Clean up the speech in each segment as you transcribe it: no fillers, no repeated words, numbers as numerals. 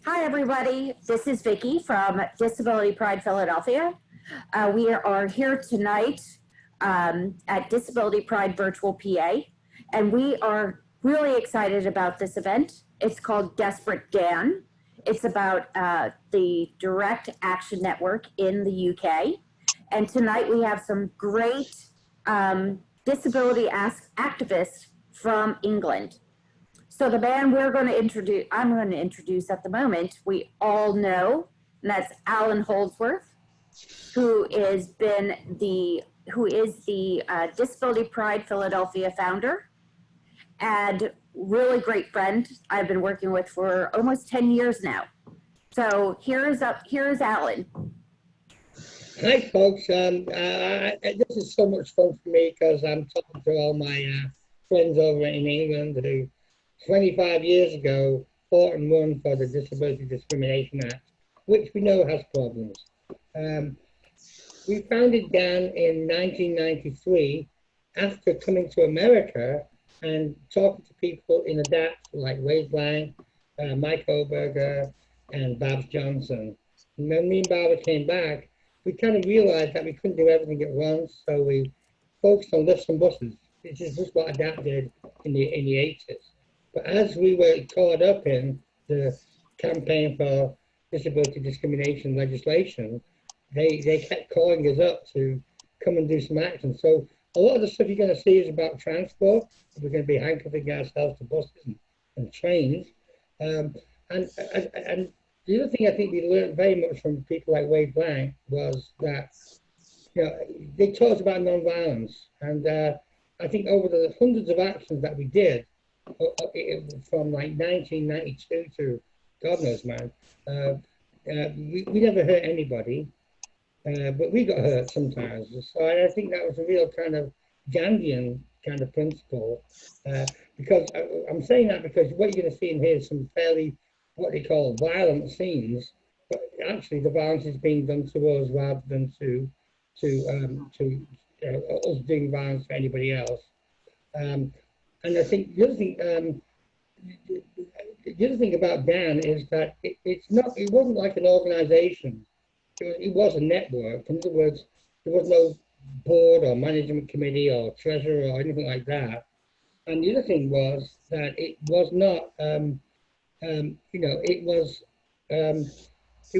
Hi, everybody. This is Vicki from Disability Pride Philadelphia. We are here tonight at Disability Pride Virtual PA, and we are really excited about this event. It's called Desperate Dan. It's about the Direct Action Network in the UK. And tonight we have some great disability activists from England. So the band I'm going to introduce at the moment, we all know, and that's Alan Holdsworth, who is the Disability Pride Philadelphia founder and really great friend I've been working with for almost 10 years now. So here's Alan. Hi, folks. This is so much fun for me because I'm talking to all my friends over in England who 25 years ago fought and won for the Disability Discrimination Act, which we know has problems. We founded D.A.N in 1993 after coming to America and talking to people in ADAPT like Wade Blank, Mike Oberger, and Babs Johnson. And when me and Barbara came back, we kind of realized that we couldn't do everything at once, so we focused on lifts and buses, which is just what ADAPT did in the 80s. But as we were caught up in the campaign for disability discrimination legislation, they kept calling us up to come and do some action. So a lot of the stuff you're going to see is about transport. We're going to be handcuffing ourselves to buses and trains. And the other thing I think we learned very much from people like Wade Blank was that, they taught us about nonviolence. And I think over the hundreds of actions that we did, from like 1992 to God knows, man, we never hurt anybody, but we got hurt sometimes. So I think that was a real kind of Gandhian kind of principle, because I'm saying that because what you're going to see in here is some fairly, what they call violent scenes, but actually the violence is being done to us rather than to us doing violence to anybody else. And I think the other thing about D.A.N is that it wasn't like an organization. It was a network. In other words, there was no board or management committee or treasurer or anything like that. And the other thing was that it was not, it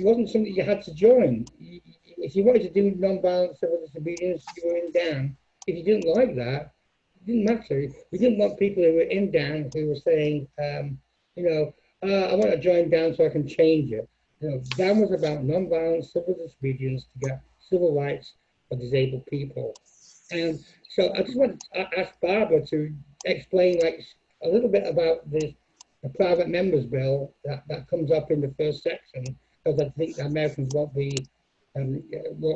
wasn't something you had to join. If you wanted to do non-violent civil disobedience, you were in D.A.N. If you didn't like that, it didn't matter. We didn't want people who were in D.A.N who were saying, I want to join D.A.N so I can change it. D.A.N was about non-violent civil disobedience to get civil rights for disabled people. And so I just want to ask Barbara to explain a little bit about the private members bill that comes up in the first section, because I think Americans won't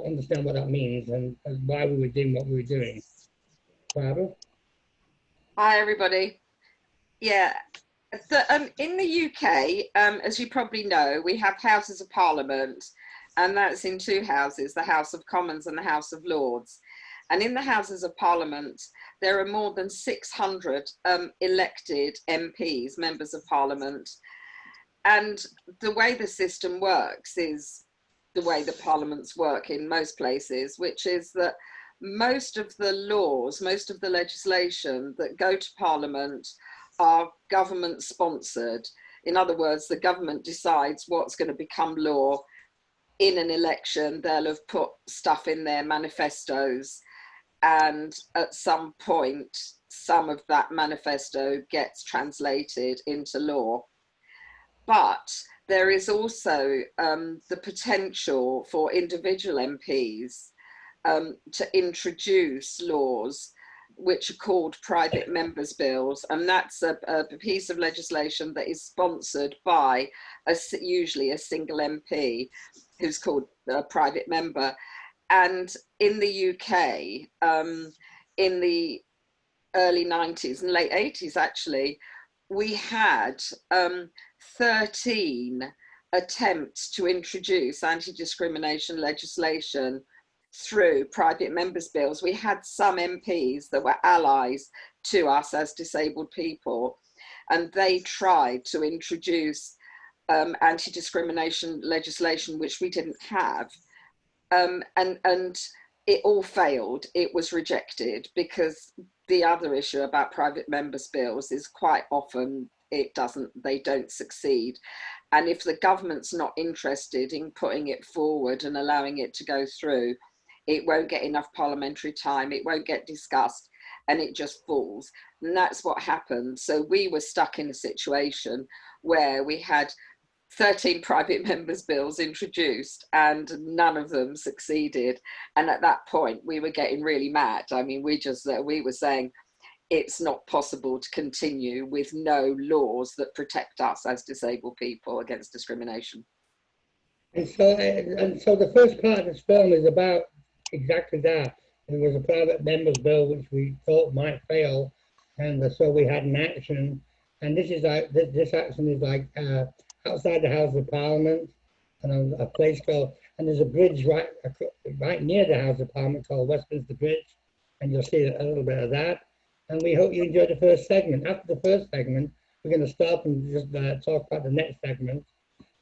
understand what that means and why we were doing what we were doing. Barbara? Hi, everybody. Yeah, in the UK, as you probably know, we have Houses of Parliament, and that's in two houses, the House of Commons and the House of Lords. And in the Houses of Parliament, there are more than 600 elected MPs, members of Parliament. And the way the system works is the way the parliaments work in most places, which is that most of the laws, most of the legislation that go to Parliament are government sponsored. In other words, the government decides what's going to become law in an election. They'll have put stuff in their manifestos, and at some point, some of that manifesto gets translated into law. But there is also the potential for individual MPs to introduce laws which are called private members' bills, and that's a piece of legislation that is sponsored by usually a single MP who's called a private member. And in the UK, in the early 90s and late 80s actually, we had 13 attempts to introduce anti-discrimination legislation through private members' bills. We had some MPs that were allies to us as disabled people, and they tried to introduce anti-discrimination legislation, which we didn't have. And it all failed. It was rejected because the other issue about private members' bills is quite often they don't succeed. And if the government's not interested in putting it forward and allowing it to go through, it won't get enough parliamentary time, it won't get discussed, and it just falls. And that's what happened. So we were stuck in a situation where we had 13 private members' bills introduced and none of them succeeded. And at that point, we were getting really mad. I mean, we were saying it's not possible to continue with no laws that protect us as disabled people against discrimination. And so the first part of this film is about exactly that. It was a private members bill which we thought might fail, and so we had an action. And this is like this action is like outside the House of Parliament, and a place called, and there's a bridge right near the House of Parliament called Westminster Bridge, and you'll see a little bit of that. And we hope you enjoyed the first segment. After the first segment, we're going to stop and just talk about the next segment.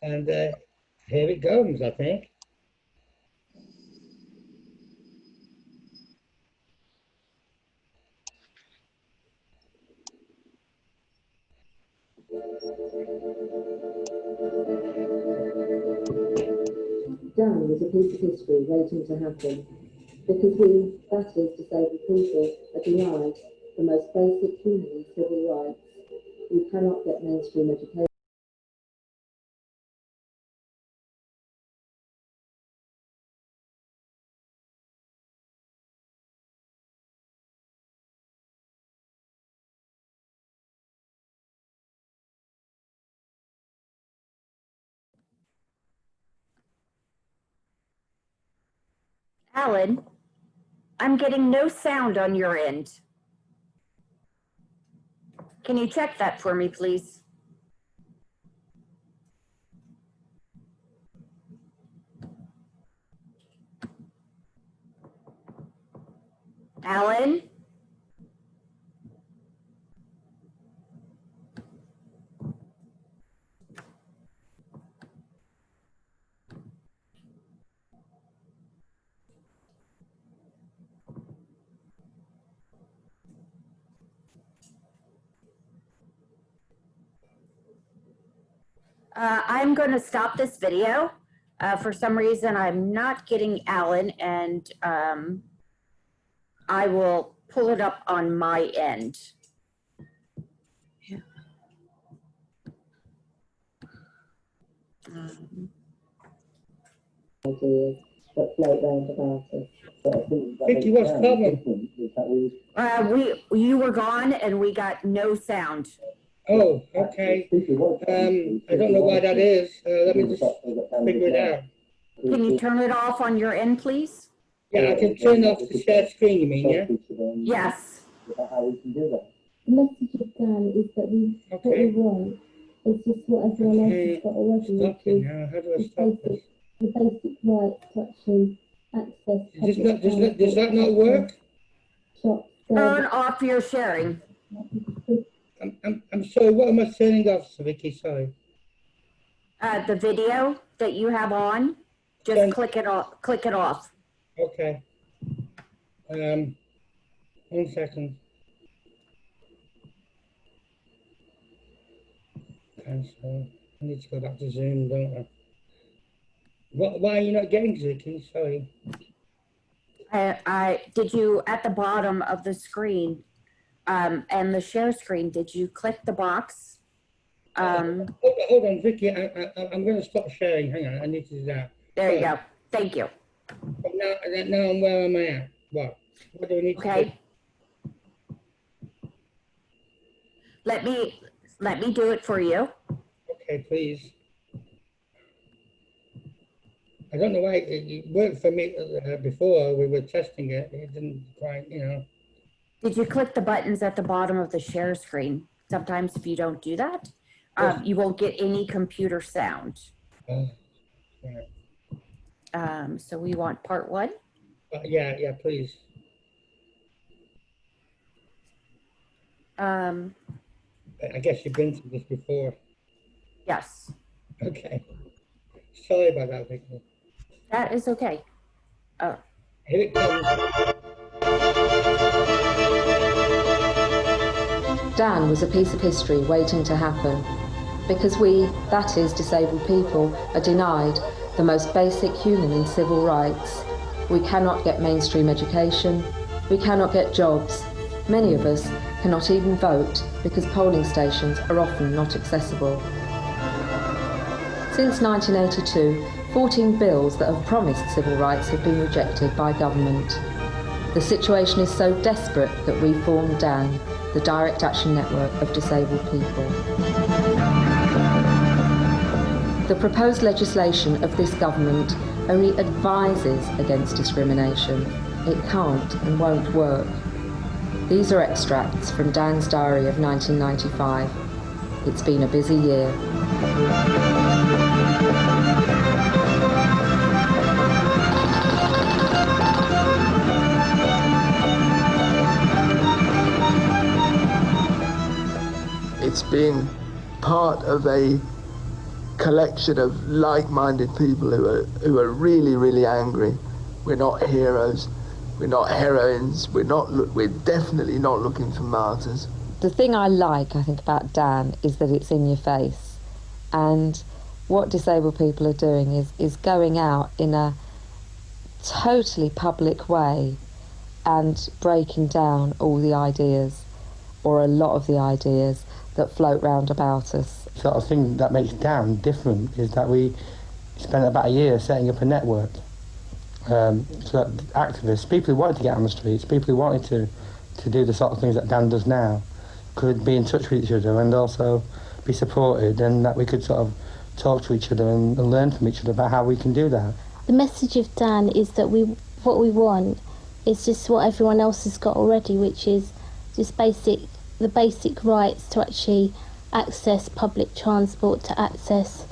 And here it goes, I think. D.A.N is a piece of history waiting to happen, because we, that is disabled people, are denied the most basic human and civil rights. We cannot get mainstream education. Alan, I'm getting no sound on your end. Can you check that for me, please? Alan? I'm going to stop this video. For some reason, I'm not getting Alan, and I will pull it up on my end. Ideas that float round about us. But I think that Vicky, what's the problem? You were gone, and we got no sound. Oh, okay. I don't know why that is. Let me just figure it out. Can you turn it off on your end, please? Yeah, I can turn off the share screen, you mean, yeah? Yes. How we can do that. The message of D.A.N is that what we want is just what everyone else has got already. Stop it now. How do I stop this? The basic rights to actually access. Does that not work? Shops, Turn off your sharing. I'm sorry, what am I turning off, Vicky? Sorry. The video that you have on, just click it off. Click it off. Okay. 1 second. Cancel. I need to go back to Zoom, don't I? Why are you not getting Vicky? Sorry. I did you at the bottom of the screen, and the share screen, did you click the box? Hold on, Vicky. I'm going to stop sharing. Hang on, I need to do that. There you go. Thank you. But now where am I at? What do I need to do? Let me do it for you. Okay, please. I don't know why it worked for me before. We were testing it. It didn't quite, you know. Did you click the buttons at the bottom of the share screen? Sometimes if you don't do that, you won't get any computer sound. Right. So we want part 1. Yeah, please. I guess you've been through this before. Yes. Okay. Sorry about that, Vicky. That is okay. Here it comes. D.A.N was a piece of history waiting to happen because we, that is disabled people, are denied the most basic human and civil rights. We cannot get mainstream education, we cannot get jobs. Many of us cannot even vote because polling stations are often not accessible. Since 1982, 14 bills that have promised civil rights have been rejected by government. The situation is so desperate that we formed D.A.N, the Direct Action Network of Disabled People. The proposed legislation of this government only advises against discrimination. It can't and won't work. These are extracts from D.A.N's diary of 1995. It's been a busy year. It's been part of a collection of like-minded people who are really, really angry. We're not heroes. We're not heroines. We're definitely not looking for martyrs. The thing I like, I think, about D.A.N is that it's in your face. And what disabled people are doing is going out in a totally public way and breaking down all the ideas, or a lot of the ideas, that float round about us. Sort of thing that makes D.A.N different is that we spent about a year setting up a network. So that activists, people who wanted to get on the streets, people who wanted to do the sort of things that D.A.N does now, could be in touch with each other and also be supported, and that we could sort of talk to each other and learn from each other about how we can do that. The message of D.A.N is that what we want is just what everyone else has got already, which is just the basic rights to actually access public transport, to access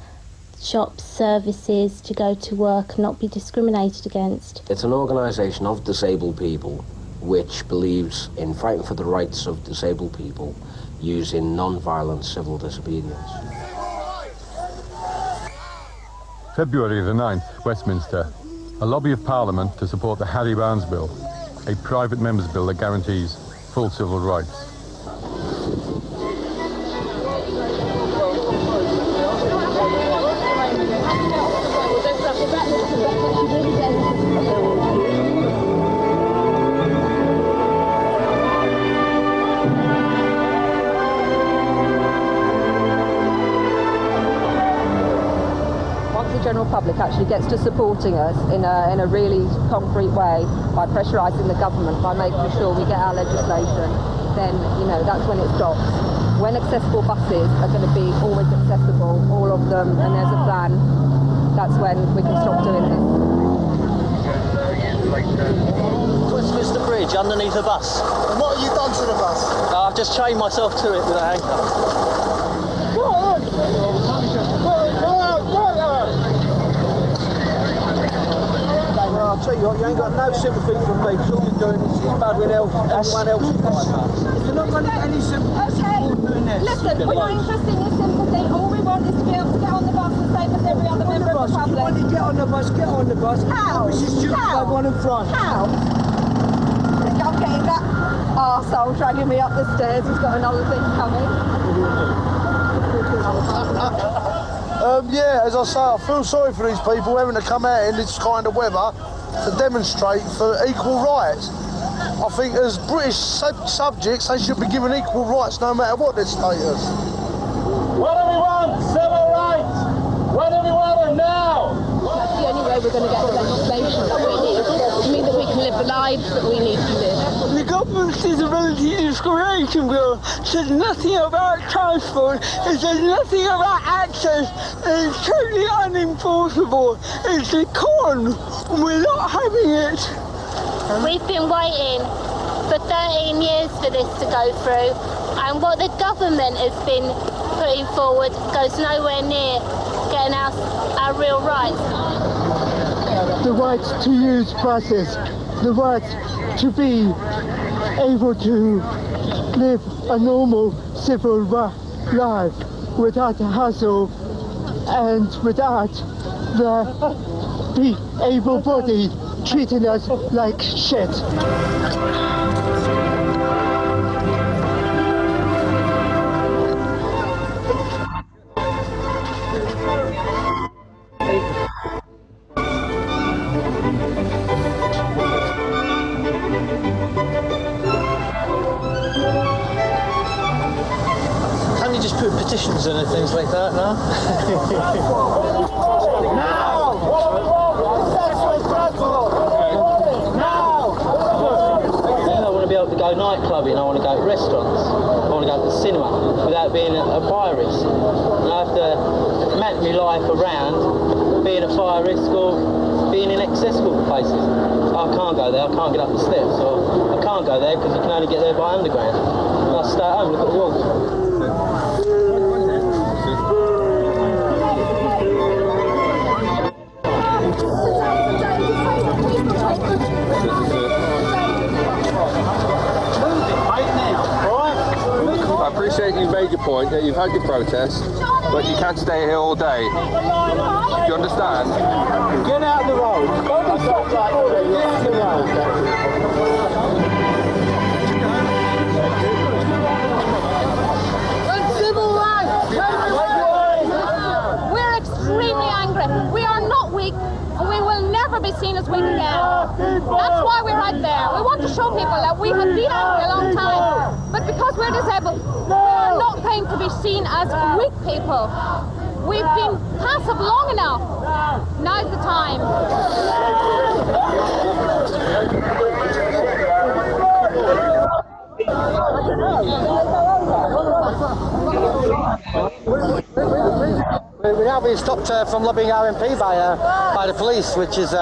shops, services, to go to work, not be discriminated against. It's an organisation of disabled people which believes in fighting for the rights of disabled people using non-violent civil disobedience. February the 9th, Westminster. A lobby of Parliament to support the Harry Barnes Bill, a private member's bill that guarantees full civil rights. General public actually gets to supporting us in a really concrete way by pressurising the government, by making sure we get our legislation, then, you know, that's when it stops. When accessible buses are going to be always accessible, all of them, and there's a plan, that's when we can stop doing this. Westminster Bridge underneath a bus. And what have you done to the bus? I've just chained myself to it with a anchor. I'll tell you what, you ain't got no sympathy from me, because all you're doing is bugging everyone else's life. You're not going to get any sympathy. Okay, listen, we're not interested in your sympathy. All we want is to be able to get on the bus and same as every other member of the public. If you want to get on the bus, get on the bus. How? This is stupid, have one in front. How? I'm getting that arsehole dragging me up the stairs. He's got another thing coming. Yeah, as I say, I feel sorry for these people having to come out in this kind of weather to demonstrate for equal rights. I think as British subjects, they should be given equal rights no matter what their status. What do we want? Civil rights! What do we want them now? That's the only way we're going to get the legislation that we need to mean that we can live the lives that we need to live. The government's disability discrimination bill says nothing about transport, it says nothing about access, and it's totally unenforceable. It's a con, and we're not having it. We've been waiting for 13 years for this to go through, and what the government has been putting forward goes nowhere near getting our real rights. The right to use buses, the right to be able to live a normal civil life without the hassle and without the able-bodied treating us like shit. Can't you just put petitions in and things like that now? I want to be able to go nightclubbing, I want to go to restaurants, I want to go to the cinema without being a fire risk. And I have to map my life around being a fire risk or being inaccessible places. I can't go there, I can't get up the steps, or I can't go there because you can only get there by underground. And I stay at home and look at the walls. I appreciate you've made your point, that you've had your protest, but you can't stay here all day. Do you understand? Get out of the road. Don't stop like that. Get out of the road. Civil rights! We're extremely angry. We are not weak, and we will never be seen as weak again. That's why we're right there. We want to show people that we have been angry a long time, but because we're disabled, we are not going to be seen as weak people. We've been passive long enough. Now's the time. We're now being stopped from lobbying our MP by the police, which is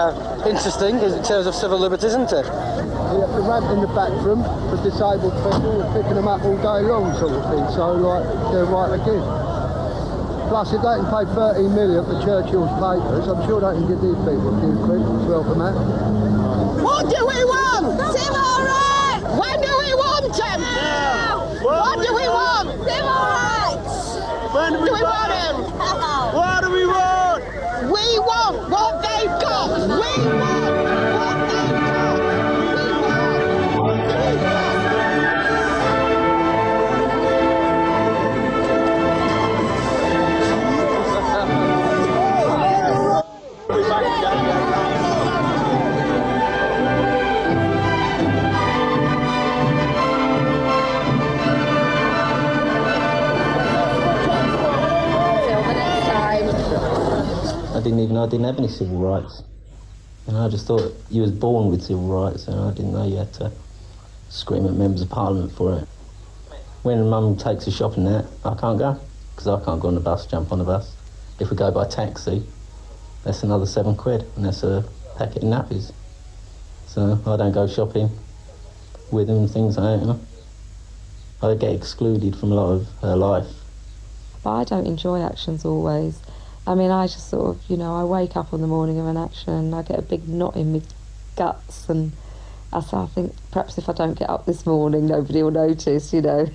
interesting in terms of civil liberties, isn't it? We have to rant in the back room for disabled people. We're picking them up all day long, sort of thing. So, like, they're right again. Plus, if they can pay 13 million for Churchill's papers, I'm sure they can give these people a few quid to help them out. What do we want? Civil rights! When do we want them? Now! What do we want? Civil rights! When do we want them? What do we want? We want what they've got! We want what they've got! We want what they've got! I didn't have any civil rights. And I just thought you was born with civil rights, and I didn't know you had to scream at members of parliament for it. When mum takes us shopping there, I can't go, because I can't go on the bus, jump on the bus. If we go by taxi, that's another £7, and that's a packet of nappies. So I don't go shopping with them and things like that, you know. I get excluded from a lot of her life. But I don't enjoy actions always. I mean, I just sort of, you know, I wake up on the morning of an action and I get a big knot in my guts, and I think perhaps if I don't get up this morning, nobody will notice, you know.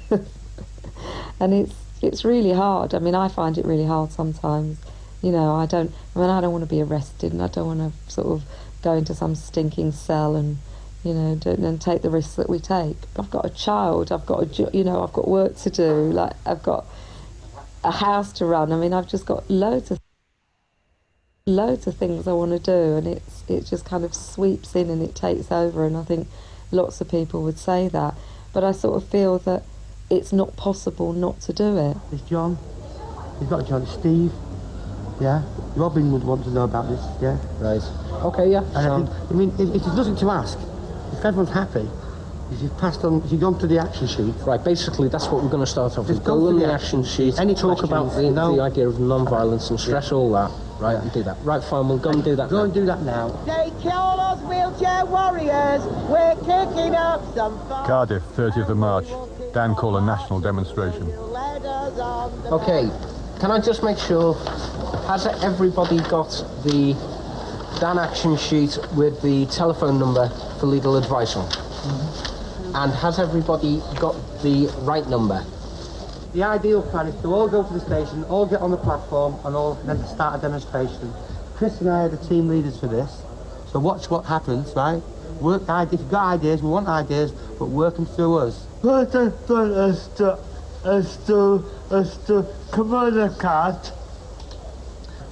And it's really hard. I mean, I find it really hard sometimes. You know, I don't want to be arrested, and I don't want to sort of go into some stinking cell and, you know, and take the risks that we take. I've got a child, I've got I've got work to do, like I've got a house to run. I mean, I've just got loads of things I want to do, and it just kind of sweeps in and it takes over, and I think lots of people would say that, but I sort of feel that it's not possible not to do it. It's John. He's got John. Steve. Yeah. Robin would want to know about this. Yeah. Right. Okay. Yeah. And I mean, if there's nothing to ask, if everyone's happy, you've passed on. You've gone to the action sheet. Right. Basically, that's what we're going to start off with. Go on the action sheet. Any talk about the idea of non-violence and stress all that. Right. And do that. Right. Fine. We'll go and do that. Go and do that now. They call us wheelchair warriors. We're kicking up some fun. Cardiff, 30th of March. D.A.N call a national demonstration. Okay. Can I just make sure, has everybody got the D.A.N action sheet with the telephone number for legal advice on? Mm-hmm. And has everybody got the right number? the ideal plan is to all go to the station, all get on the platform, and then start a demonstration. Chris and I are the team leaders for this, so watch what happens, right? If you've got ideas, we want ideas, but work them through us. I just want us to communicate.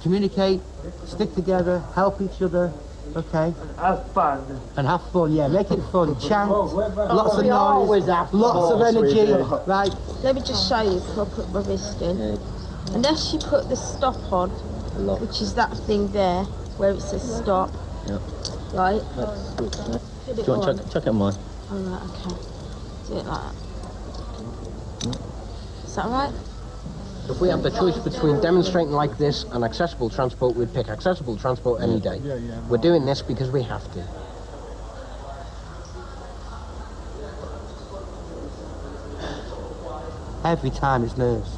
Communicate, stick together, help each other, okay? Have fun. And have fun, yeah, make it fun. Chant, lots of noise, lots of energy, right? Let me just show you before I put my wrist in. Unless you put the stop on, which is that thing there, where it says stop. Yep. Right? Do you want to chuck it on mine? Oh, right, okay. Do it like that. Is that right? If we have the choice between demonstrating like this and accessible transport, we'd pick accessible transport any day. We're doing this because we have to. Every time it's nerves.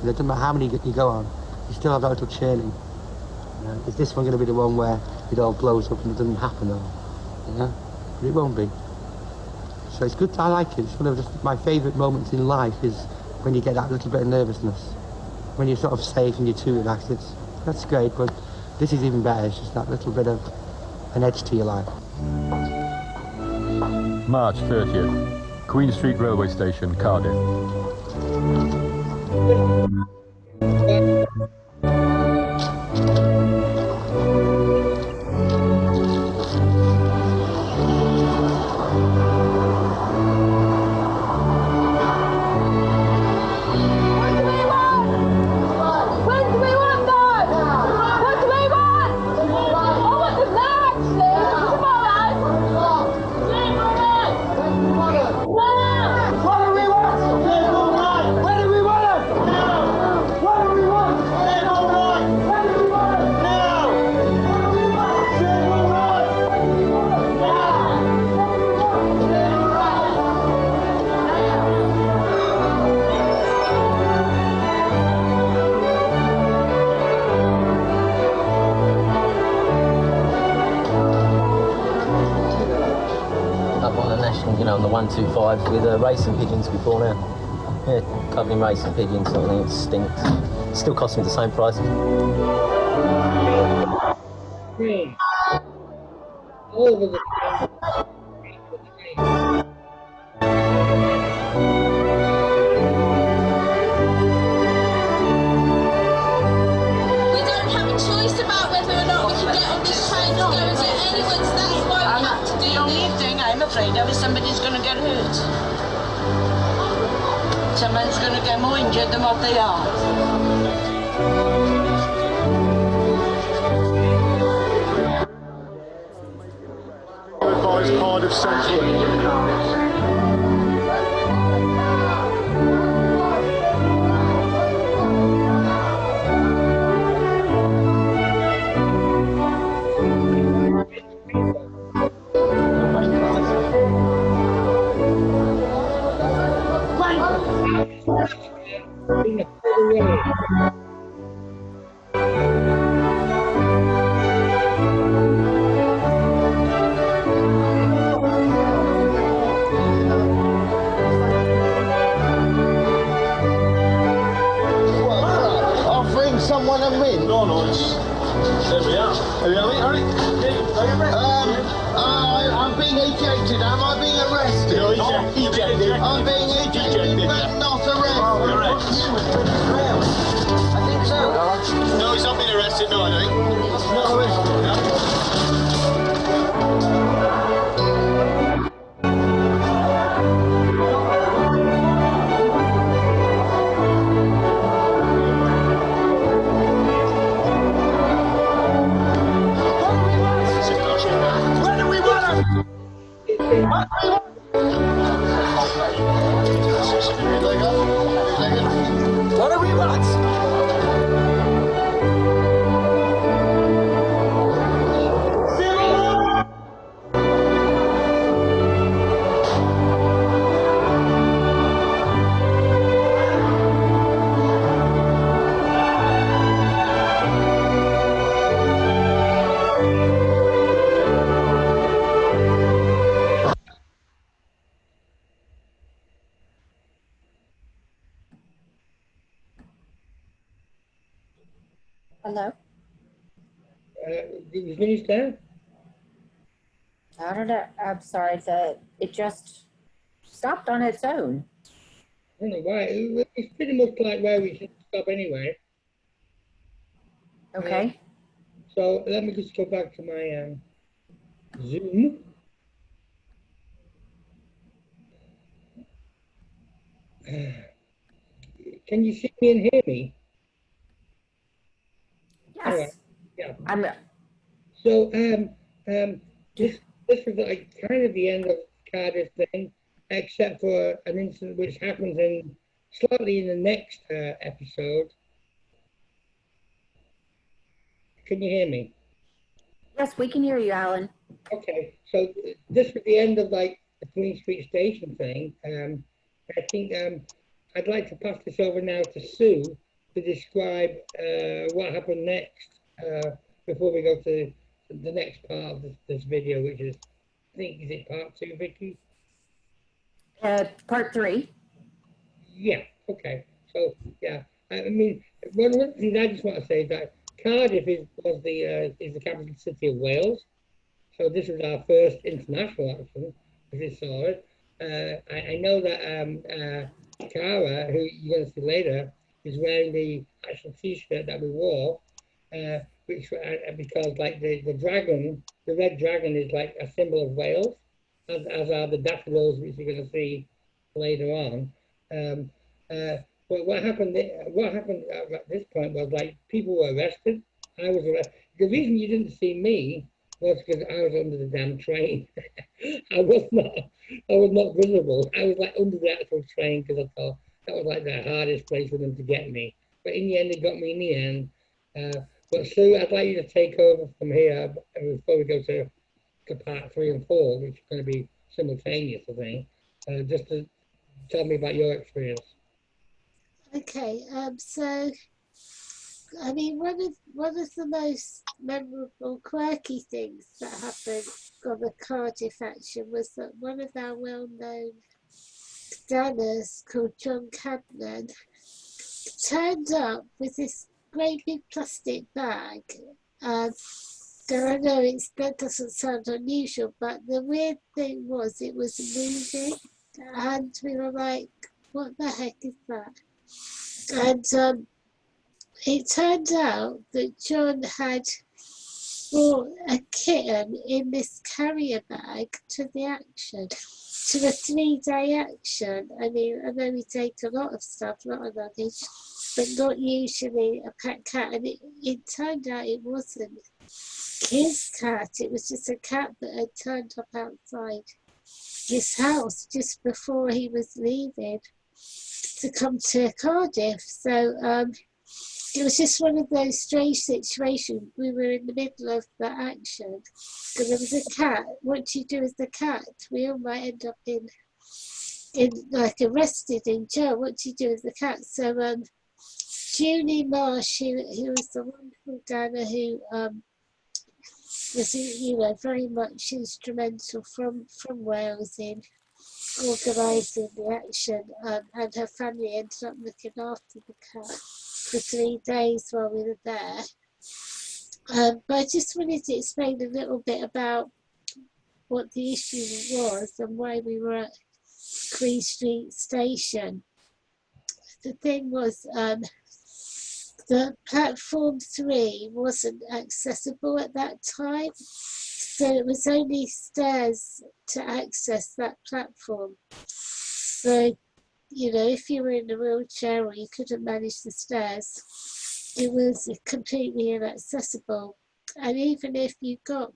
It doesn't matter how many you go on, you still have that little churning. Is this one going to be the one where it all blows up and it doesn't happen? But it won't be. So it's good. I like it. It's one of my favourite moments in life is when you get that little bit of nervousness. When you're sort of safe and you're too relaxed, that's great, but this is even better. It's just that little bit of an edge to your life. March 30th, Queen Street Railway Station, Cardiff. On the 125 with racing pigeons before now. Yeah, covering racing pigeons, I think it stinks. Still cost me the same price. All over the We don't have a choice about whether or not we can get on this train to go and get anyone, so that's why we have to do this. The only thing I'm afraid of is somebody's going to get hurt. Someone's going to get more injured than what they are. Advise Cardiff Central. Someone a win? No, it's... There we are. Are you alright? I'm being ejected. Am I being arrested? No, ejected. I'm being ejected, but not arrested. Correct. I think so. No, he's not been arrested, no, I think. Not arrested. No. What do we want? Hello? Did you finish there? I don't know. I'm sorry that it just stopped on its own. I don't know why. It's pretty much like where we should stop anyway. Okay. So let me just go back to my Zoom. Can you see me and hear me? Yes. All right. Yeah. I'm. So this is like kind of the end of Cardiff thing, except for an incident which happens in slightly in the next episode. Can you hear me? Yes, we can hear you, Alan. Okay, so this was the end of like the Queen Street Station thing. I think I'd like to pass this over now to Sue to describe what happened next before we go to the next part of this video, which is, I think, is it part 2, Vicky? Part 3. Yeah, okay. So, yeah, I mean, one of the things I just want to say is that Cardiff is the capital city of Wales. So this is our first international action, as you saw it. I know that Cara, who you're going to see later, is wearing the actual T-shirt that we wore, which because like the dragon, the red dragon is like a symbol of Wales, as are the daffodils, which you're going to see later on. But what happened? What happened at this point was like people were arrested. I was arrested. The reason you didn't see me was because I was under the damn train. I was not visible. I was like under the actual train because I thought that was like the hardest place for them to get me. But in the end, they got me in the end. But Sue, I'd like you to take over from here before we go to part 3 and 4, which are going to be simultaneous, I think. Just to tell me about your experience. Okay, so I mean, one of the most memorable, quirky things that happened on the Cardiff action was that one of our well-known danners called John Cadnan turned up with this great big plastic bag. So I know that doesn't sound unusual, but the weird thing was it was moving, and we were like, "What the heck is that?" And it turned out that John had brought a kitten in this carrier bag to the action, to the 3-day action. I mean, I know we take a lot of stuff, not a luggage, but not usually a pet cat. And it turned out it wasn't his cat, it was just a cat that had turned up outside his house just before he was leaving to come to Cardiff. So it was just one of those strange situations. We were in the middle of the action, and there was a cat. What do you do with the cat? We all might end up in like arrested in jail. What do you do with the cat? So Julie Marsh, who was the wonderful Dana who was very much instrumental from Wales in organising the action, and her family ended up looking after the cat for 3 days while we were there. But I just wanted to explain a little bit about what the issue was and why we were at Queen Street Station. The thing was, the platform 3 wasn't accessible at that time, so it was only stairs to access that platform. So, if you were in a wheelchair or you couldn't manage the stairs, it was completely inaccessible. And even if you got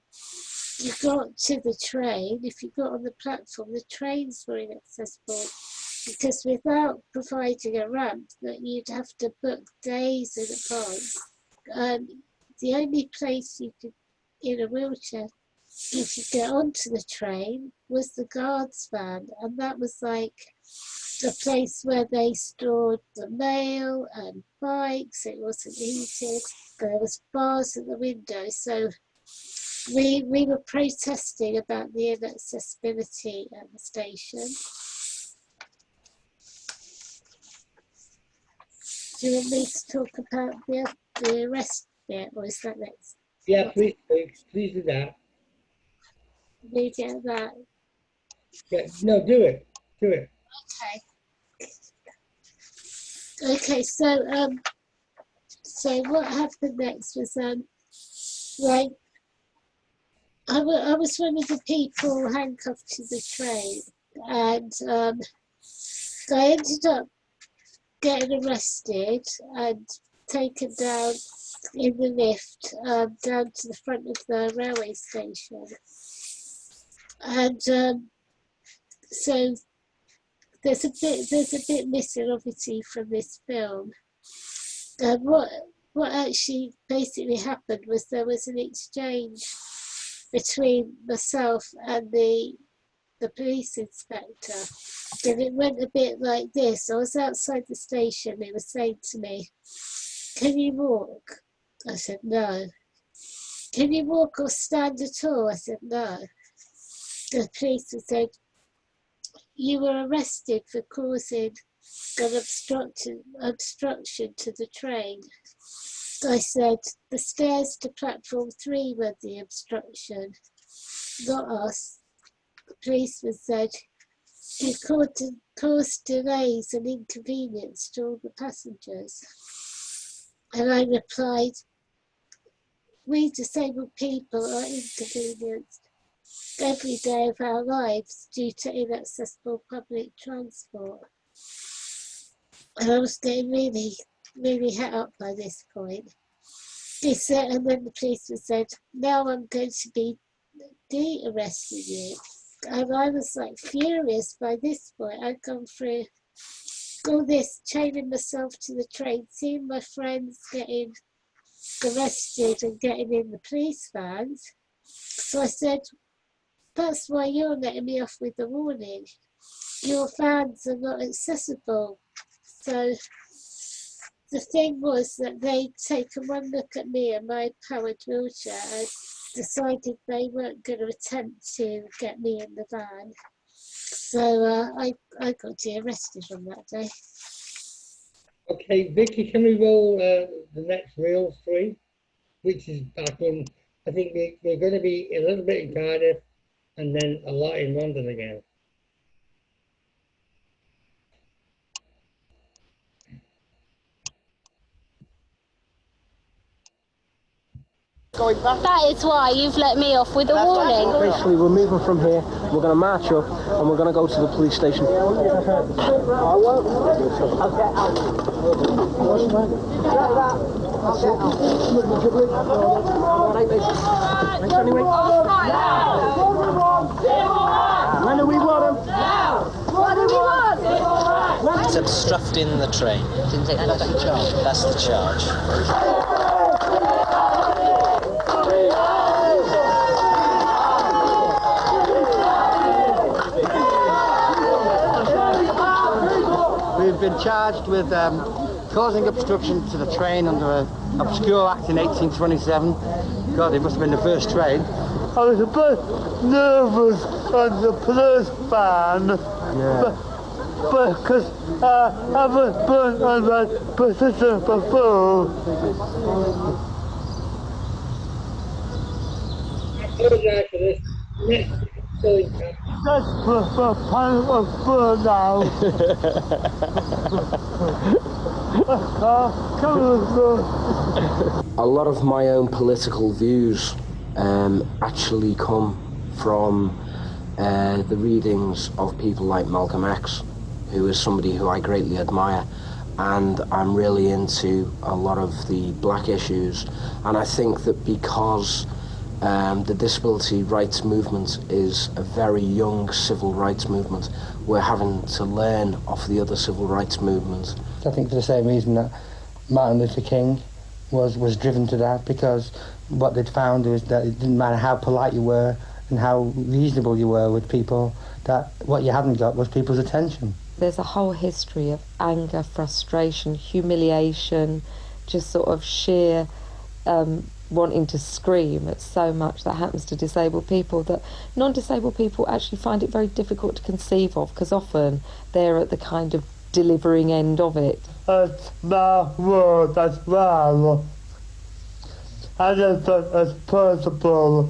to the train, if you got on the platform, the trains were inaccessible, because without providing a ramp that you'd have to book days in advance, the only place you could, in a wheelchair, you could get onto the train was the guards van, and that was like the place where they stored the mail and bikes. It wasn't heated. There was bars at the window, so we were protesting about the inaccessibility at the station. Do you want me to talk about the arrest bit, or is that next? Yeah, please do that. Read it out that. Yeah, no, do it. Okay, so what happened next was like I was one of the people handcuffed to the train, and I ended up getting arrested and taken down in the lift down to the front of the railway station, and so there's a bit missing obviously from this film. What actually basically happened was there was an exchange between myself and the police inspector, and it went a bit like this. I was outside the station. They were saying to me, "Can you walk?" I said, "No." "Can you walk or stand at all?" I said, "No." The police said, "You were arrested for causing an obstruction to the train." I said, "The stairs to platform 3 were the obstruction, not us." The policeman said, "You caused delays and inconvenience to all the passengers." And I replied, "We disabled people are inconvenienced every day of our lives due to inaccessible public transport." And I was getting really het up by this point. He said, and then the policeman said, "Now I'm going to be de-arresting you." And I was like furious by this point. I'd gone through all this, chaining myself to the train, seeing my friends getting arrested and getting in the police vans. So I said, "That's why you're letting me off with a warning. Your vans are not accessible." So the thing was that they'd taken one look at me and my powered wheelchair and decided they weren't going to attempt to get me in the van. So I got arrested on that day. Okay, Vicky, can we roll the next reel 3, which is back in, I think we're going to be a little bit in Cardiff and then a lot in London again. Going back? That is why you've let me off with a warning. Basically, we're moving from here, we're going to march up, and we're going to go to the police station. I won't. When do we want them? Now! What do we want? It's obstructing the train. Didn't take that charge. That's the charge. We've been charged with causing obstruction to the train under an obscure act in 1827. God, it must have been the first train. I was a bit nervous on the police van. Yeah. Because I haven't been on that position before. I apologize for this. That's the panic of burnout. A lot of my own political views actually come from the readings of people like Malcolm X, who is somebody who I greatly admire, and I'm really into a lot of the black issues. And I think that because the disability rights movement is a very young civil rights movement, we're having to learn off the other civil rights movements. I think for the same reason that Martin Luther King was driven to that, because what they'd found was that it didn't matter how polite you were and how reasonable you were with people, that what you hadn't got was people's attention. There's a whole history of anger, frustration, humiliation, just sort of sheer wanting to scream at so much that happens to disabled people that non-disabled people actually find it very difficult to conceive of, because often they're at the kind of delivering end of it. That's my word as well. I just think it's possible.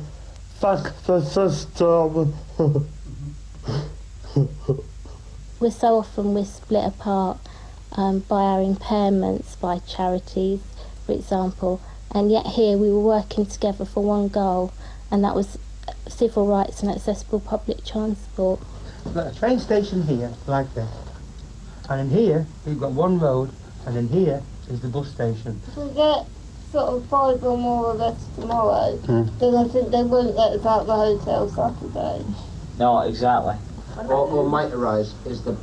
Fuck the system. So often we're split apart by our impairments, by charities, for example, and yet here we were working together for one goal, and that was civil rights and accessible public transport. We've got a train station here, like this, and in here we've got one road, and in here is the bus station. If we get sort of 5 or more of us tomorrow, then I think they won't let us out the hotel Saturday. No, exactly. What might arise is the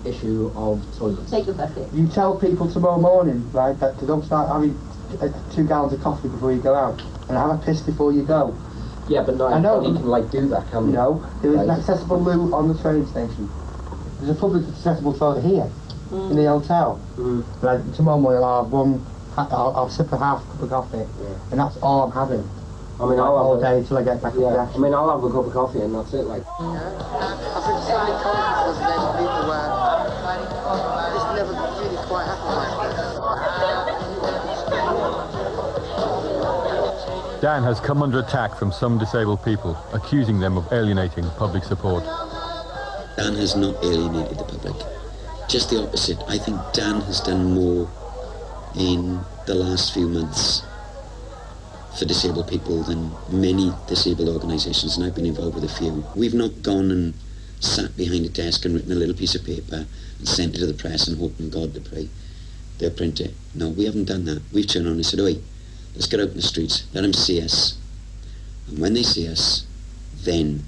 issue of toilets. Take the bucket. You tell people tomorrow morning, right, that to don't start having 2 gallons of coffee before you go out, and have a piss before you go. Yeah, but no, I know you can like do that, can't you? No, there is an accessible loo on the train station. There's a public accessible toilet here, in the hotel. Like tomorrow morning I'll have one, I'll sip a half cup of coffee, and that's all I'm having. I mean, I'll all have day till I get back to the I mean, I'll have a cup of coffee and that's it, like. I've been so many conferences with them people where it's never really quite happened like D.A.N has come under attack from some disabled people, accusing them of alienating public support. D.A.N has not alienated the public. Just the opposite. I think D.A.N has done more in the last few months for disabled people than many disabled organisations, and I've been involved with a few. We've not gone and sat behind a desk and written a little piece of paper and sent it to the press and hoping God they'll print it. No, we haven't done that. We've turned around and said, oi, let's get out in the streets, let them see us, and when they see us, then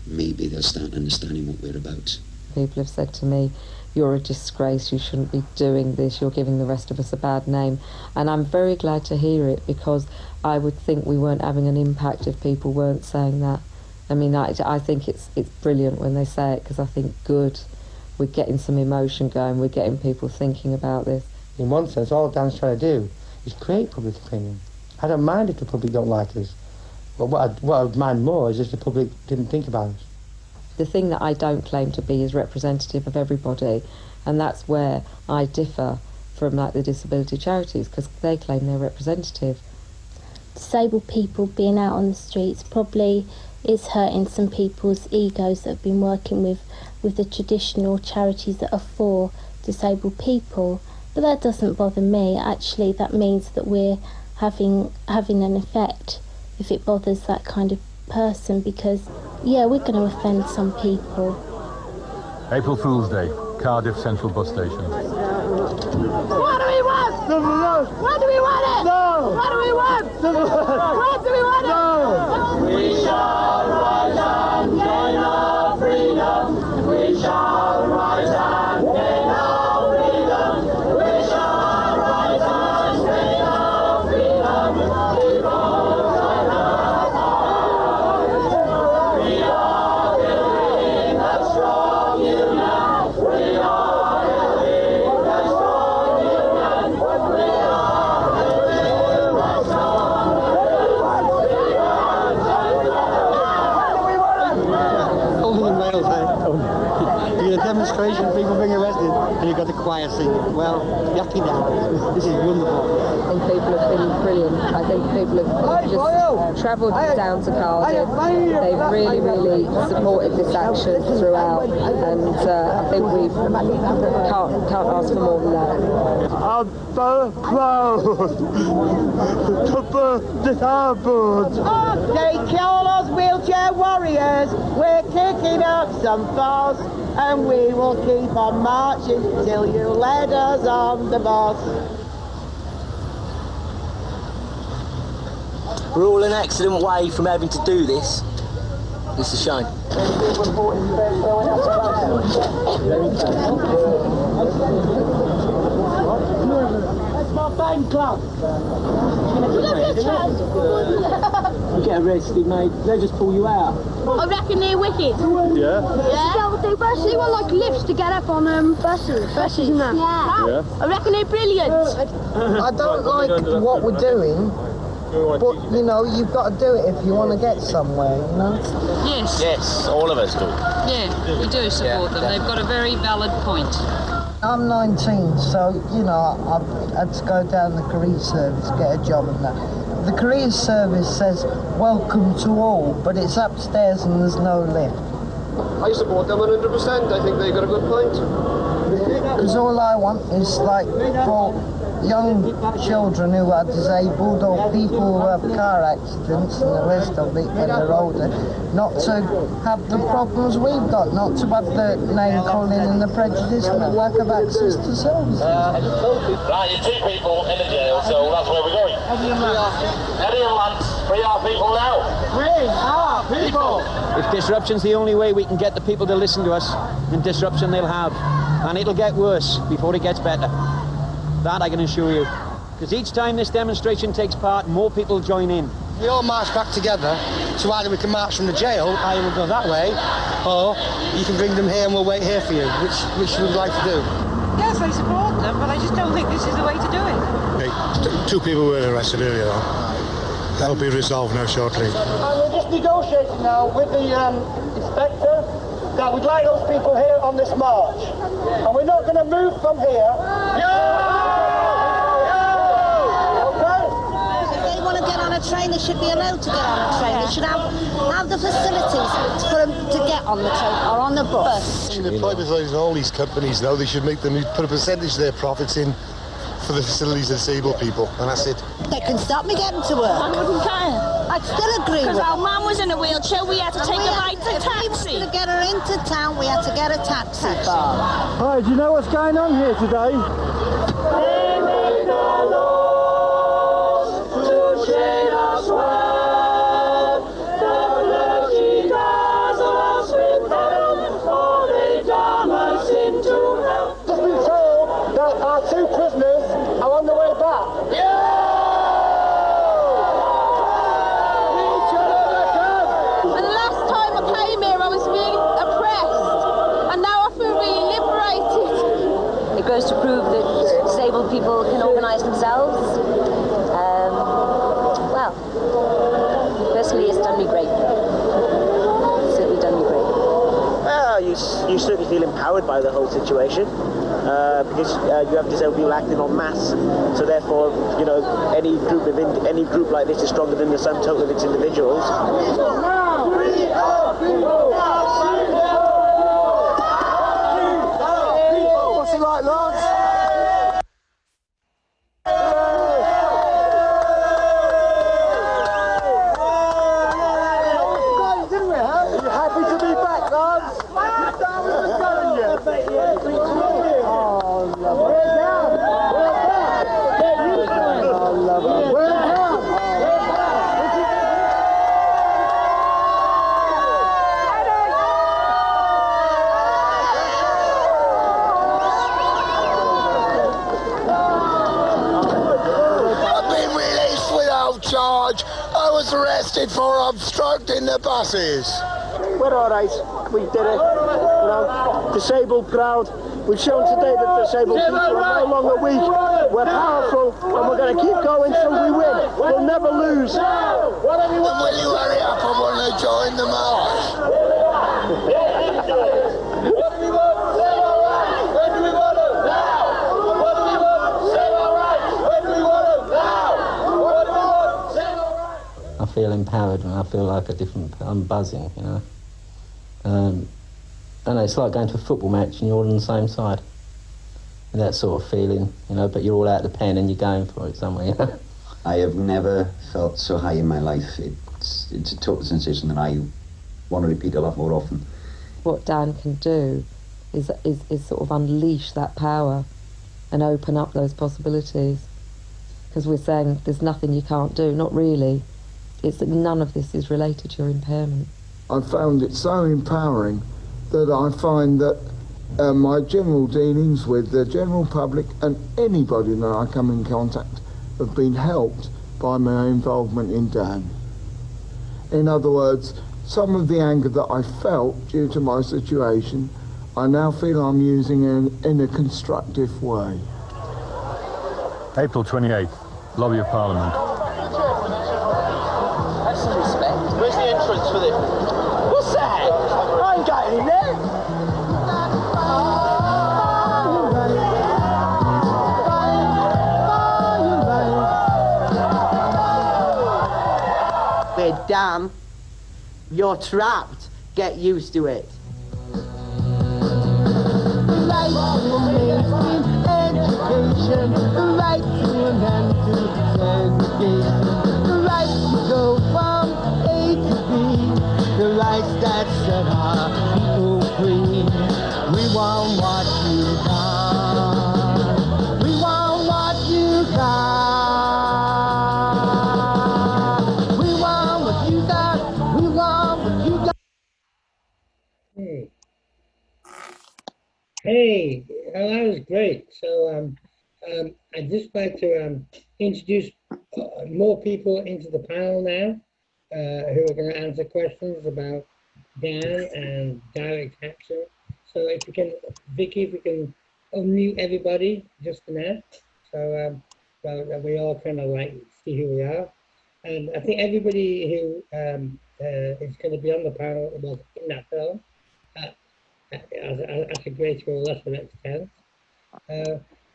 maybe they'll start understanding what we're about. People have said to me, you're a disgrace, you shouldn't be doing this, you're giving the rest of us a bad name. And I'm very glad to hear it, because I would think we weren't having an impact if people weren't saying that. I mean, I think it's brilliant when they say it, because I think, good, we're getting some emotion going, we're getting people thinking about this. In one sense, all D.A.N's trying to do is create public opinion. I don't mind if the public don't like us, but what I'd mind more is if the public didn't think about us. The thing that I don't claim to be is representative of everybody, and that's where I differ from like the disability charities, because they claim they're representative. Disabled people being out on the streets probably is hurting some people's egos that have been working with the traditional charities that are for disabled people, but that doesn't bother me. Actually, that means that we're having an effect if it bothers that kind of person, because yeah, we're going to offend some people. April Fool's Day, Cardiff Central Bus Station. What do we want? What do we want it? No! What do we want? What do we want it? No! We shall rise and gain our freedom. We shall rise and gain our freedom. We shall rise and gain our freedom. Because we are building a strong union. We are building a strong union. We are building a Only in Wales, eh? You get a demonstration, people being arrested, and you've got the choir singing. Well, be happy now. This is wonderful. I think people have been brilliant. I think people have just travelled down to Cardiff. They've really, really supported this action throughout, and I think we can't ask for more than that. I'm so proud to be disabled. They call us wheelchair warriors. We're kicking up some fuss, and we will keep on marching till you let us on the bus. We're all an excellent way from having to do this. It's a shame. That's my fan club. You get arrested, mate. They just pull you out. I reckon they're wicked. Yeah? Yeah. They basically want like lifts to get up on buses and that. Yeah. I reckon they're brilliant. I don't like what we're doing, but you know, you've got to do it if you want to get somewhere, you know? Yes. Yes, all of us do. Yeah, we do support them. They've got a very valid point. I'm 19, so, you know, I've had to go down the career service, get a job and that. the career service says welcome to all, but it's upstairs and there's no lift. I support them 100%. I think they got a good point. Because all I want is like for young children who are disabled or people who have car accidents and the rest of it when they're older, not to have the problems we've got, not to have the name calling and the prejudice and the lack of access to services. Right, you two people in the jail, so that's where we're going. Eddie and Lance, free our people now. Free our people! If disruption's the only way we can get the people to listen to us, then disruption they'll have. And it'll get worse before it gets better. That I can assure you. Because each time this demonstration takes part, more people join in. We all march back together, so either we can march from the jail, I will go that way, or you can bring them here and we'll wait here for you. Which you would like to do? Yes, I support them, but I just don't think this is the way to do it. Hey, two people were arrested earlier on. That'll be resolved now shortly. And we're just negotiating now with the inspector that we'd like those people here on this march. And we're not going to move from here. If they want to get on a train, they should be allowed to get on a train. They should have the facilities for them to get on the train or on the bus. They're privatising all these companies now. They should put a percentage of their profits in for the facilities of disabled people, and that's it. They can stop me getting to work. I wouldn't care. I'd still agree with Because our mum was in a wheelchair, we had to take a ride to taxi. To get her into town, we had to get a taxi car. Hi, do you know what's going on here today? They make the laws to shade us well. The clergy dazzle us with heaven, or they damn us into hell. Just been told that our two prisoners are on the way back. And last time I came here, I was really oppressed, and now I feel really liberated. It goes to prove that disabled people can organise themselves. Well, personally, it's done me great. It's certainly done me great. Well, you certainly feel empowered by the whole situation. Because you have disabled people acting en masse, so therefore, you know, any group like this is stronger than the sum total of its individuals. What's it like, Lance? Are you happy to be back, Lance? Charge. I was arrested for obstructing the buses. We're all right. We did it. You know, disabled proud. We've shown today that disabled people are no longer weak. We're powerful, and we're going to keep going till we win. We'll never lose. Will you hurry up? I want to join the march. What do we want? Say our rights. When do we want them? Now. What do we want? Say our rights. When do we want them? Now. What do we want? Say our rights. I feel empowered and I feel like I'm buzzing, you know. I know, it's like going to a football match and you're all on the same side. And that sort of feeling, you know, but you're all out of the pen and you're going for it somewhere, you know. I have never felt so high in my life. It's a total sensation that I want to repeat a lot more often. What Dan can do is sort of unleash that power and open up those possibilities. Because we're saying there's nothing you can't do, not really. It's that none of this is related to your impairment. I found it so empowering that I find that my general dealings with the general public and anybody that I come in contact have been helped by my involvement in D.A.N. In other words, some of the anger that I felt due to my situation, I now feel I'm using in a constructive way. April 28th, Lobby of Parliament. Have some respect. Where's the entrance for this? What's that? I ain't got any there. said, Dan, you're trapped. Get used to it. Right to a mainstream education, the right to an end to segregation, the right to go from A to B, the rights that set our people free. We want what you got. We want what you got. We want what you got. We want what you got. Hey, that was great. So I'd just like to introduce more people into the panel now who are going to answer questions about D.A.N and direct action. So if you can, Vicky, if we can unmute everybody just for now, so that we all kind of like see who we are. And I think everybody who is going to be on the panel was in that film. That's a great role, that's the next 10.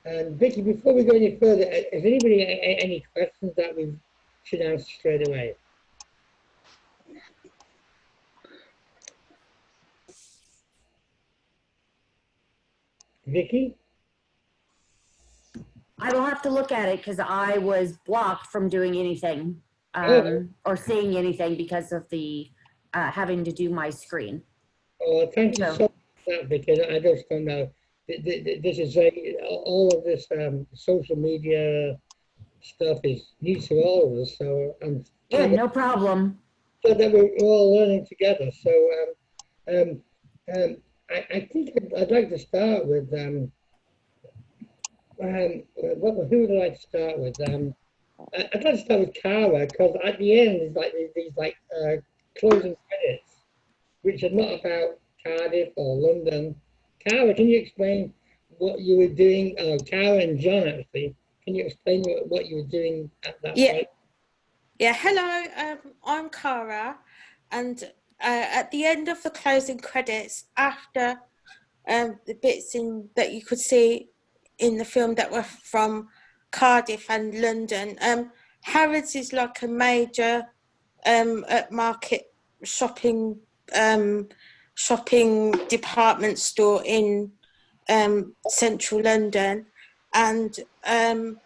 And Vicky, before we go any further, has anybody any questions that we should answer straight away? Vicky? I will have to look at it because I was blocked from doing anything or seeing anything because of the having to do my screen. Oh, thank you so much for that, Vicky. I just don't know. This is all of this social media stuff is new to all of us. So yeah, no problem. So that we're all learning together. So I think I'd like to start with who would I like to start with? I'd like to start with Cara, because at the end is like these closing credits, which are not about Cardiff or London. Cara, can you explain what you were doing? Cara and John, actually, can you explain what you were doing at that point? Yeah, hello, I'm Cara, and at the end of the closing credits, after the bits that you could see in the film that were from Cardiff and London, Harrods is like a major market shopping department store in central London, and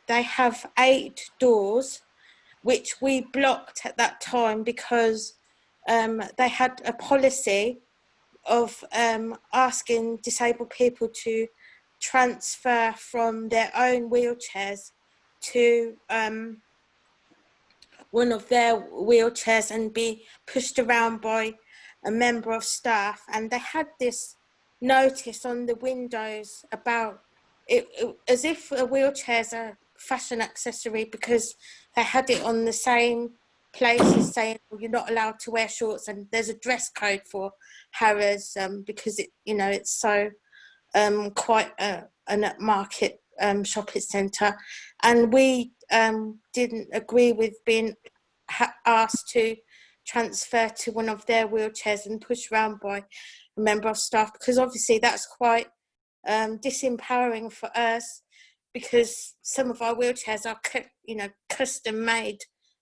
they have 8 doors, which we blocked at that time because they had a policy of asking disabled people to transfer from their own wheelchairs to one of their wheelchairs and be pushed around by a member of staff. And they had this notice on the windows about it as if a wheelchair is a fashion accessory, because they had it on the same places saying, well, you're not allowed to wear shorts, and there's a dress code for Harrods because it's so quite an market shopping centre, and we didn't agree with being asked to transfer to one of their wheelchairs and pushed around by a member of staff, because obviously that's quite disempowering for us, because some of our wheelchairs are custom made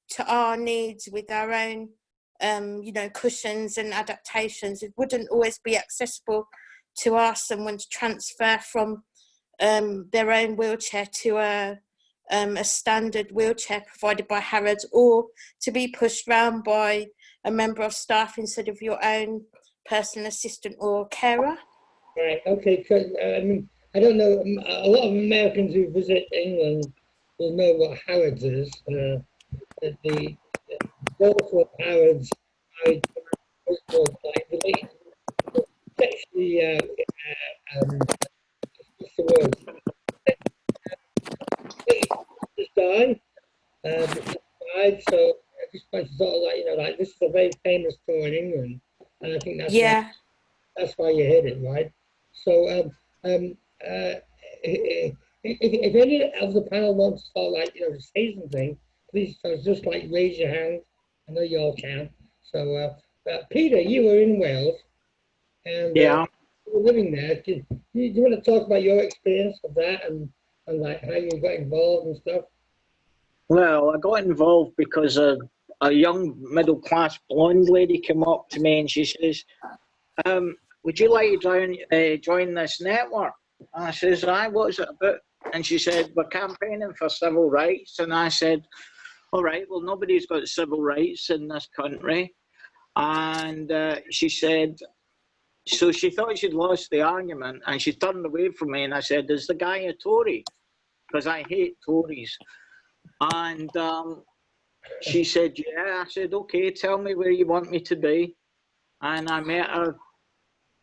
to our needs with our own cushions and adaptations. It wouldn't always be accessible to ask someone to transfer from their own wheelchair to a standard wheelchair provided by Harrods, or to be pushed around by a member of staff instead of your own personal assistant or carer. Right, okay, because I mean, I don't know, a lot of Americans who visit England will know what Harrods is. The Holdsworth Harrods are related sexually, what's the word? Just died, so this place is sort of like, this is a very famous store in England, and I think that's why you hit it, right? So if any of the panel wants to start to say something, please just raise your hand. I know you all can. So Peter, you were in Wales, and you were living there. Do you want to talk about your experience of that and how you got involved and stuff? Well, I got involved because a young middle-class blonde lady came up to me and she says, would you like to join this network? And I says, aye, what is it about? And she said, we're campaigning for civil rights. And I said, all right, well, nobody's got civil rights in this country. And she said, so she thought she'd lost the argument and she turned away from me and I said, is the guy a Tory? Because I hate Tories. And she said, yeah. I said, okay, tell me where you want me to be. And I met her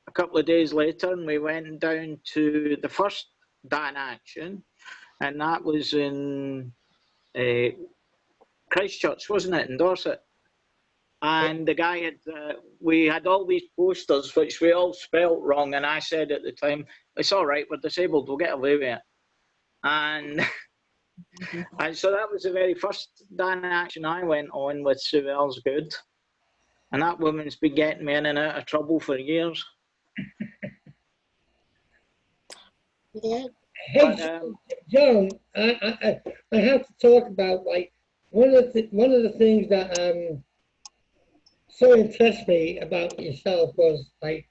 a couple of days later and we went down to the first D.A.N action, and that was in Christchurch, wasn't it, in Dorset? And the guy had, we had all these posters which we all spelt wrong, and I said at the time, it's all right, we're disabled, we'll get away with it. And, and so that was the very first D.A.N action I went on with Sue Elsegood. And that woman's been getting me in and out of trouble for years. Yeah. Hey, John, I have to talk about, like, one of the things that so impressed me about yourself was, like,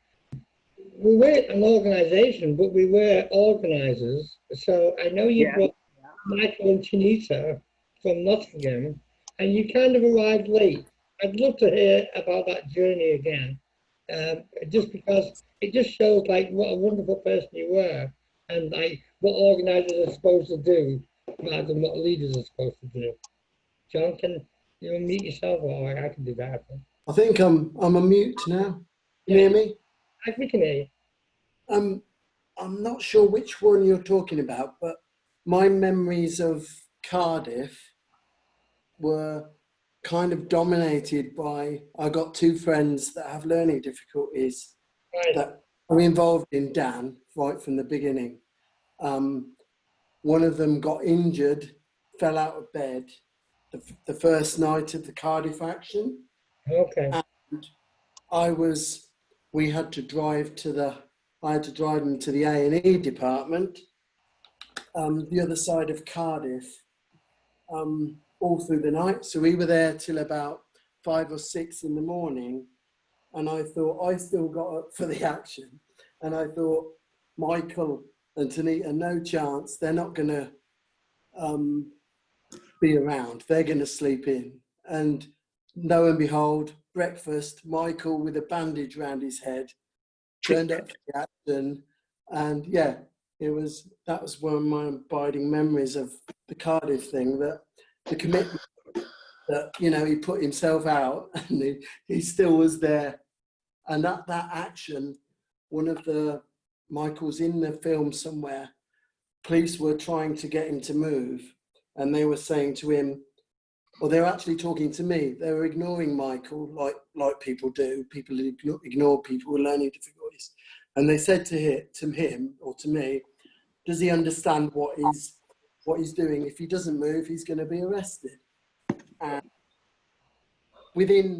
we weren't an organisation, but we were organisers. So I know you brought Michael and Chinita from Nottingham, and you kind of arrived late. I'd love to hear about that journey again, just because it just shows, like, what a wonderful person you were, and, like, what organisers are supposed to do rather than what leaders are supposed to do. John, can you unmute yourself, or I can do that? I think I'm on mute now. Can you hear me? I can hear you. I'm not sure which one you're talking about, but my memories of Cardiff were kind of dominated by, I got two friends that have learning difficulties that are involved in D.A.N right from the beginning. One of them got injured, fell out of bed the first night of the Cardiff action. Okay. And we had to drive to I had to drive them to the A&E department, the other side of Cardiff, all through the night. So we were there till about 5 or 6 in the morning. And I thought, I still got up for the action. And I thought, Michael and Tanita, no chance. They're not going to be around. They're going to sleep in. And lo and behold, breakfast, Michael with a bandage around his head, turned up for the action. And yeah, that was one of my abiding memories of the Cardiff thing, that the commitment that, you know, he put himself out and he still was there. And that action, Michael's in the film somewhere, police were trying to get him to move, and they were saying to him, well, they were actually talking to me. They were ignoring Michael like people do. People ignore people with learning difficulties. And they said to him or to me, does he understand what he's doing? If he doesn't move, he's going to be arrested. And we're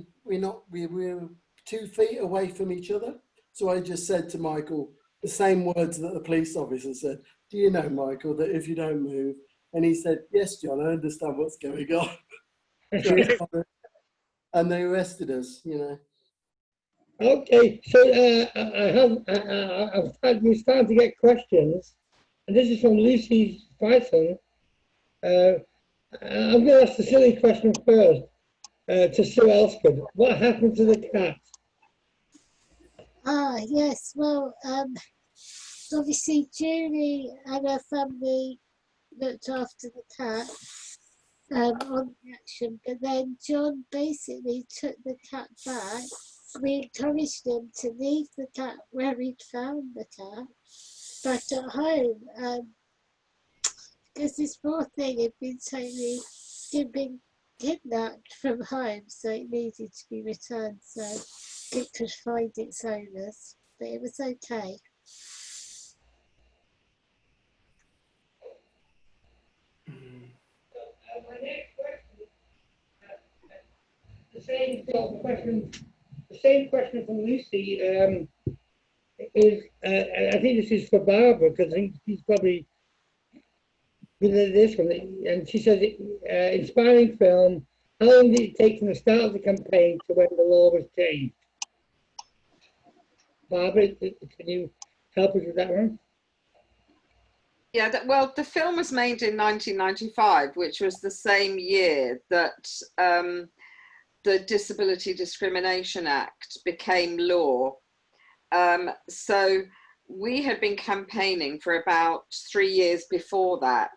2 feet away from each other. So I just said to Michael the same words that the police officer said. Do you know, Michael, that if you don't move? And he said, yes, John, I understand what's going on. And they arrested us, you know. Okay, so we're starting to get questions. And this is from Lucy Python. I'm going to ask the silly question first to Sue Elsegood. What happened to the cat? Yes, well, obviously Julie and her family looked after the cat on the action, but then John basically took the cat back. We encouraged him to leave the cat where he'd found the cat back at home, because this poor thing had been kidnapped from home, so it needed to be returned so it could find its owners, but it was okay. My next question, the same sort of question, the same question from Lucy is, I think this is for Barbara, because I think she's probably with this one, and she says, inspiring film, how long did it take from the start of the campaign to when the law was changed? Barbara, can you help us with that one? Yeah, well, the film was made in 1995, which was the same year that the Disability Discrimination Act became law. So we had been campaigning for about 3 years before that,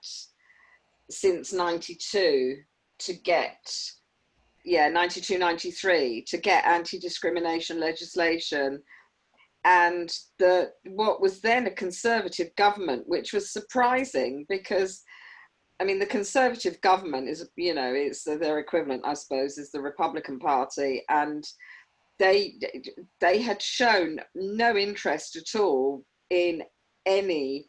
since 92, to get, 92, 93, to get anti-discrimination legislation. And what was then a Conservative government, which was surprising because, I mean, the Conservative government is, it's their equivalent, I suppose, is the Republican Party. And they had shown no interest at all in any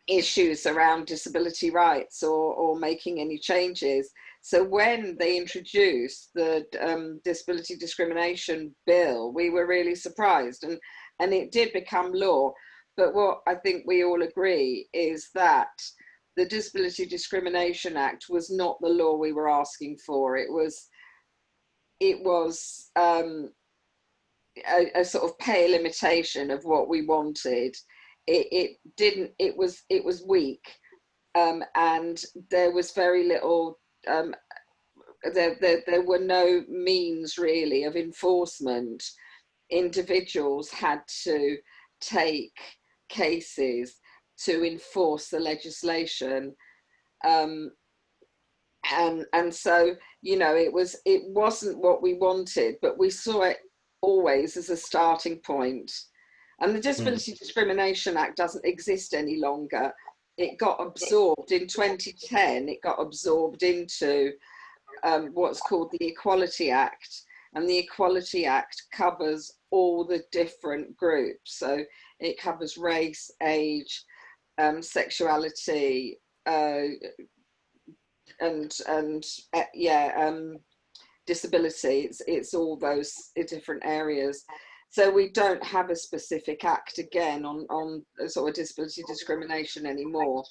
issues around disability rights or making any changes. So when they introduced the disability discrimination bill, we were really surprised, and it did become law. But what I think we all agree is that the Disability Discrimination Act was not the law we were asking for. It was a sort of pale imitation of what we wanted. It was weak, and there was very little. There were no means really of enforcement. Individuals had to take cases to enforce the legislation, and so it wasn't what we wanted, but we saw it always as a starting point. And the Disability Discrimination Act doesn't exist any longer. It got absorbed in 2010. It got absorbed into what's called the Equality Act, and the Equality Act covers all the different groups. So it covers race, age, sexuality, disability. It's all those different areas. So we don't have a specific act again on sort of disability discrimination anymore.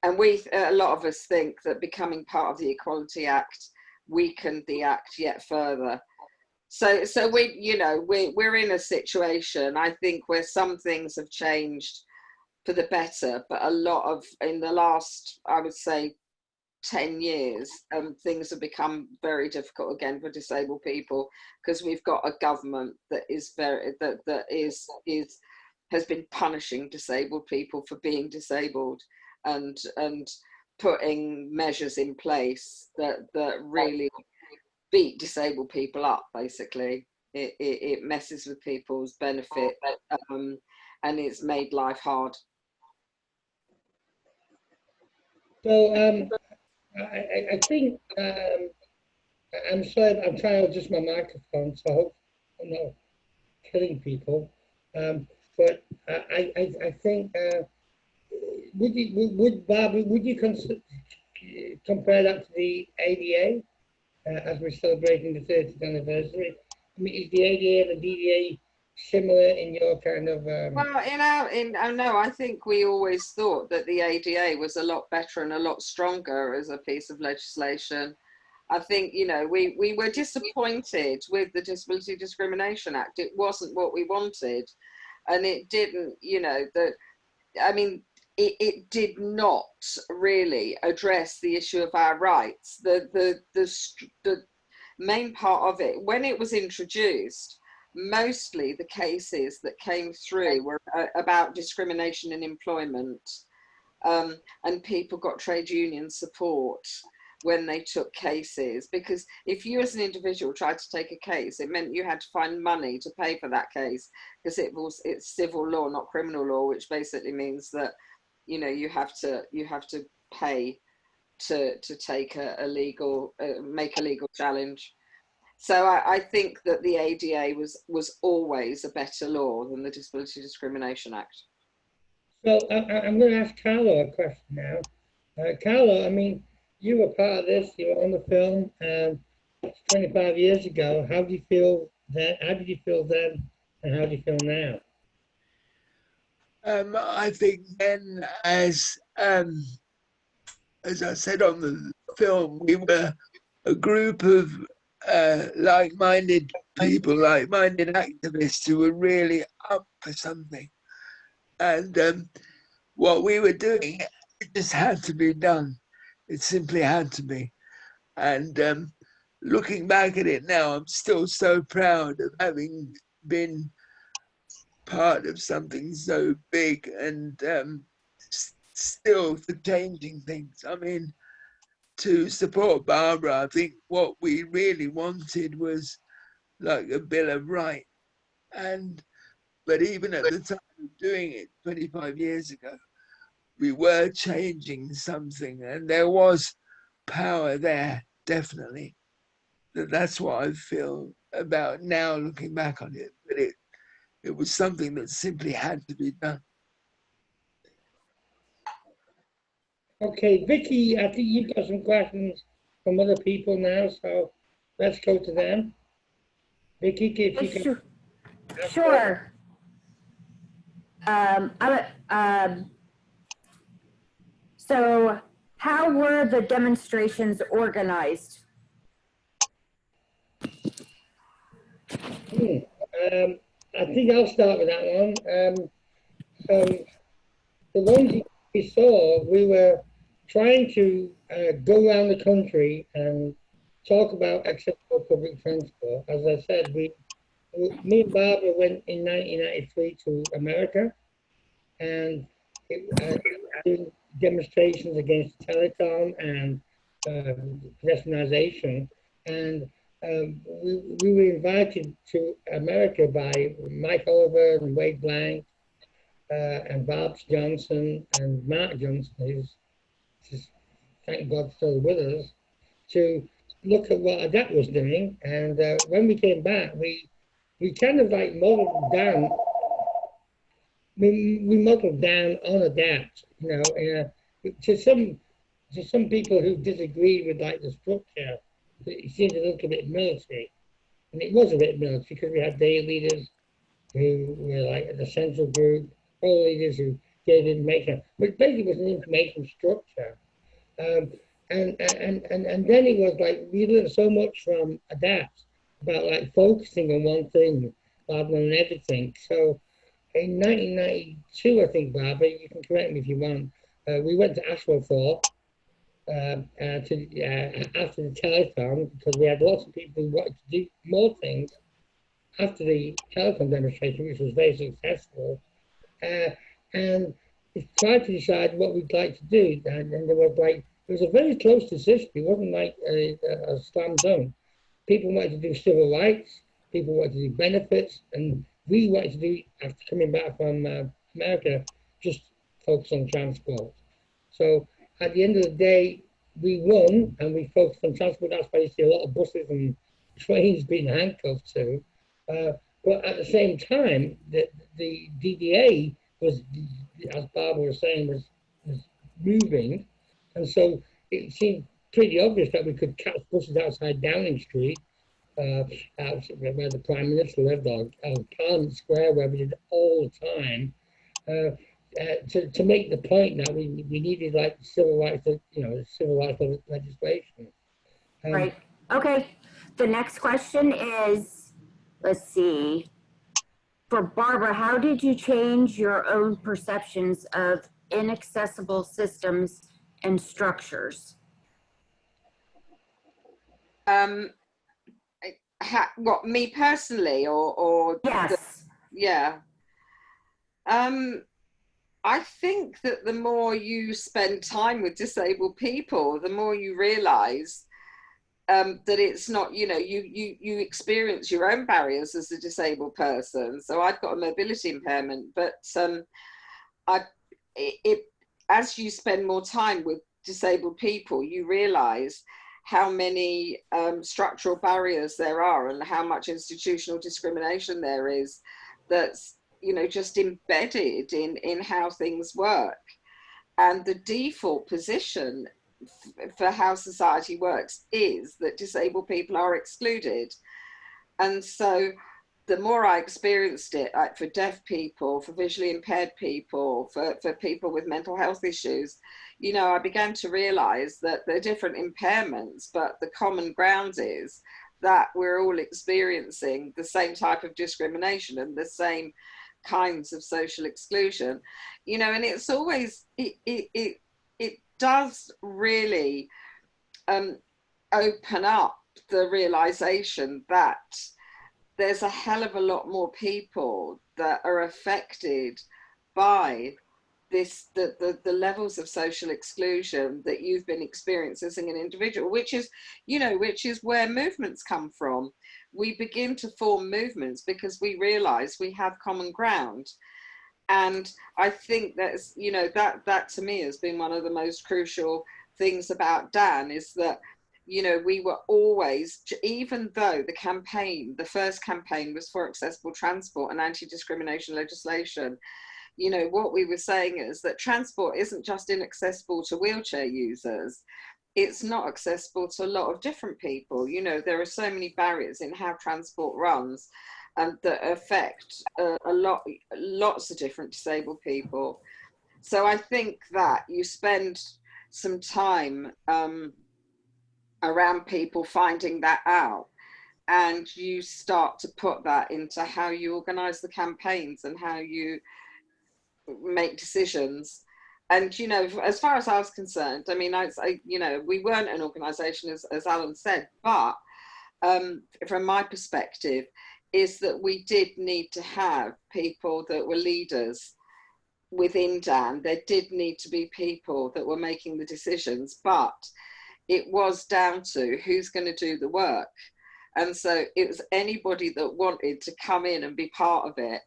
And a lot of us think that becoming part of the Equality Act weakened the act yet further. So we're in a situation, I think, where some things have changed for the better, but a lot of, in the last, I would say, 10 years, things have become very difficult again for disabled people, because we've got a government that has been punishing disabled people for being disabled, and putting measures in place that really beat disabled people up. Basically, it messes with people's benefit, and it's made life hard. So I think, I'm sorry, I'm trying to adjust my microphone, so I hope I'm not killing people. But I think, Barbara, would you compare that to the ADA as we're celebrating the 30th anniversary? I mean, is the ADA and the DDA similar in your kind of? Well, no, I think we always thought that the ADA was a lot better and a lot stronger as a piece of legislation. I think, we were disappointed with the Disability Discrimination Act. It wasn't what we wanted, and it didn't, it did not really address the issue of our rights. The main part of it, when it was introduced, mostly the cases that came through were about discrimination in employment, and people got trade union support when they took cases, because if you as an individual tried to take a case, it meant you had to find money to pay for that case, because it's civil law, not criminal law, which basically means that you have to pay to take make a legal challenge. So I think that the ADA was always a better law than the Disability Discrimination Act. So I'm going to ask Carlo a question now. Carlo, I mean, you were part of this, you were on the film 25 years ago. How do you feel then? How did you feel then, and how do you feel now? I think then, as I said on the film, we were a group of like-minded people, like-minded activists who were really up for something. And what we were doing, it just had to be done. It simply had to be. And looking back at it now, I'm still so proud of having been part of something so big and still for changing things. I mean, to support Barbara, I think what we really wanted was like a Bill of Rights. But even at the time of doing it 25 years ago, we were changing something, and there was power there, definitely. That's what I feel about now looking back on it. But it was something that simply had to be done. Okay, Vicky, I think you've got some questions from other people now, so let's go to them. Vicky, if you can. Sure. So how were the demonstrations organized? I think I'll start with that one. The ones we saw, we were trying to go around the country and talk about accessible public transport. As I said, me and Barbara went in 1993 to America, and doing demonstrations against telecom and pedestrianisation. And we were invited to America by Mike Oliver and Wade Blank and Barbs Johnson and Mark Johnson, who's thank God still with us, to look at what ADAPT was doing. And when we came back, we kind of like modeled down. We modeled down on ADAPT, you know, to some people who disagreed with like the structure. It seemed a little bit military, and it was a bit military because we had day leaders who were like the central group, all leaders who gave information, which basically was an information structure. And then it was like we learned so much from ADAPT about like focusing on one thing rather than everything. So in 1992, I think, Barbara, you can correct me if you want, we went to Ashwellthorpe after the telethon because we had lots of people who wanted to do more things after the telethon demonstration, which was very successful. And we tried to decide what we'd like to do. And there was like, it was a very close decision. It wasn't like a slam dunk. People wanted to do civil rights, people wanted to do benefits, and we wanted to do, after coming back from America, just focus on transport. So at the end of the day, we won and we focused on transport. That's why you see a lot of buses and trains being handcuffed to. But at the same time, the DDA was, as Barbara was saying, was moving. And so it seemed pretty obvious that we could catch buses outside Downing Street, where the Prime Minister lived, on Parliament Square, where we did all the time, to make the point that we needed like civil rights, civil rights legislation. Right. Okay. The next question is, let's see. For Barbara, how did you change your own perceptions of inaccessible systems and structures? What, me personally, or yes? Yeah. I think that the more you spend time with disabled people, the more you realise that it's not, you experience your own barriers as a disabled person. So I've got a mobility impairment, but as you spend more time with disabled people, you realise how many structural barriers there are and how much institutional discrimination there is that's, just embedded in how things work. And the default position for how society works is that disabled people are excluded. And so the more I experienced it, like for deaf people, for visually impaired people, for people with mental health issues, you know, I began to realize that there are different impairments, but the common ground is that we're all experiencing the same type of discrimination and the same kinds of social exclusion, you know, and it's always, it does really open up the realization that there's a hell of a lot more people that are affected by this, the levels of social exclusion that you've been experiencing as an individual, which is, you know, which is where movements come from. We begin to form movements because we realize we have common ground. And I think that's, you know, that to me has been one of the most crucial things about D.A.N, is that, you know, we were always, even though the campaign, the first campaign was for accessible transport and anti-discrimination legislation, you know, what we were saying is that transport isn't just inaccessible to wheelchair users, it's not accessible to a lot of different people. You know, there are so many barriers in how transport runs that affect lots of different disabled people. So I think that you spend some time around people finding that out, and you start to put that into how you organize the campaigns and how you make decisions. And, you know, as far as I was concerned, I mean, you know, we weren't an organization, as Alan said, but from my perspective is that we did need to have people that were leaders within D.A.N. There did need to be people that were making the decisions, but it was down to who's going to do the work. And so it was anybody that wanted to come in and be part of it,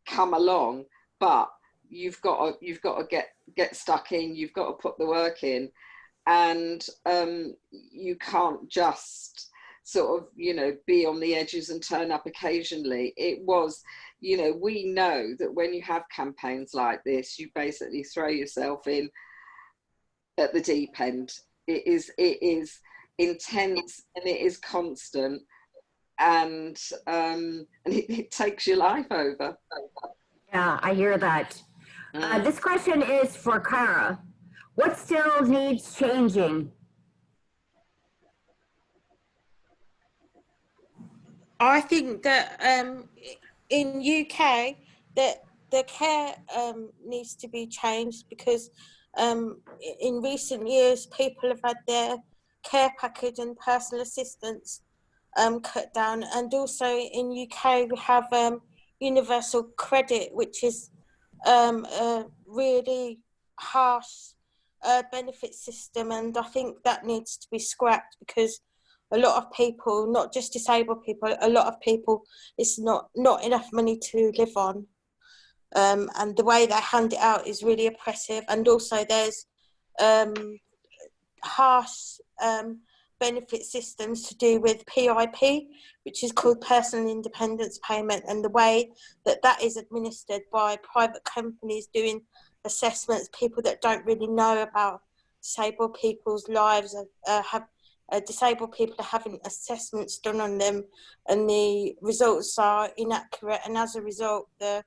come along, but you've got to get stuck in, you've got to put the work in, and you can't just sort of, you know, be on the edges and turn up occasionally. It was, you know, we know that when you have campaigns like this, you basically throw yourself in at the deep end. It is intense and it is constant, and it takes your life over. Yeah, I hear that. This question is for Cara. What still needs changing? I think that in UK that the care needs to be changed, because in recent years people have had their care package and personal assistance cut down, and also in UK we have universal credit, which is a really harsh benefit system, and I think that needs to be scrapped, because a lot of people, not just disabled people, a lot of people, it's not enough money to live on. And the way they hand it out is really oppressive. And also there's harsh benefit systems to do with PIP, which is called personal independence payment, and the way that is administered by private companies doing assessments, people that don't really know about disabled people's lives, disabled people are having assessments done on them, and the results are inaccurate, and as a result the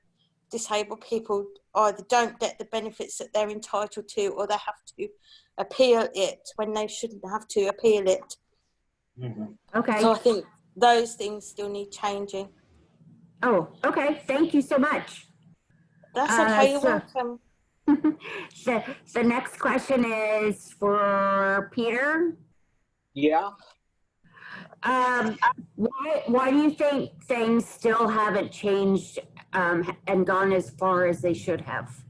disabled people either don't get the benefits that they're entitled to, or they have to appeal it when they shouldn't have to appeal it. Okay. So I think those things still need changing. Oh, okay. Thank you so much. That's okay, you're welcome. The next question is for Peter. Yeah. Why do you think things still haven't changed and gone as far as they should have?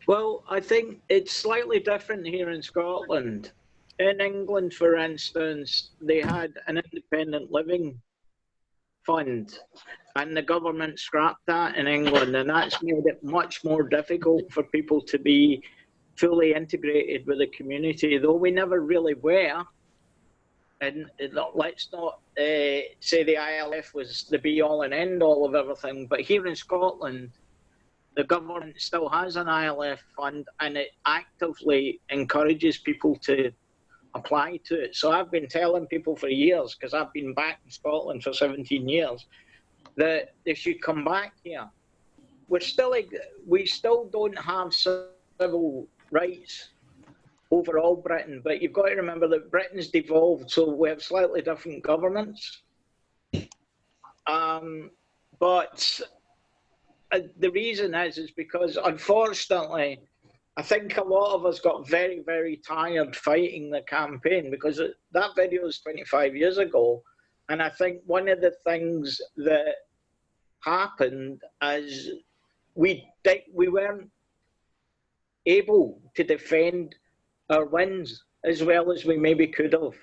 Well, I think it's slightly different here in Scotland. In England, for instance, they had an independent living fund, and the government scrapped that in England, and that's made it much more difficult for people to be fully integrated with the community, though we never really were. And let's not say the ILF was the be-all and end-all of everything, but here in Scotland, the government still has an ILF fund, and it actively encourages people to apply to it. So I've been telling people for years, because I've been back in Scotland for 17 years, that they should come back here. We still don't have civil rights overall Britain, but you've got to remember that Britain's devolved, so we have slightly different governments. But the reason is because, unfortunately, I think a lot of us got very, very tired fighting the campaign, because that video was 25 years ago. And I think one of the things that happened is we weren't able to defend our wins as well as we maybe could have.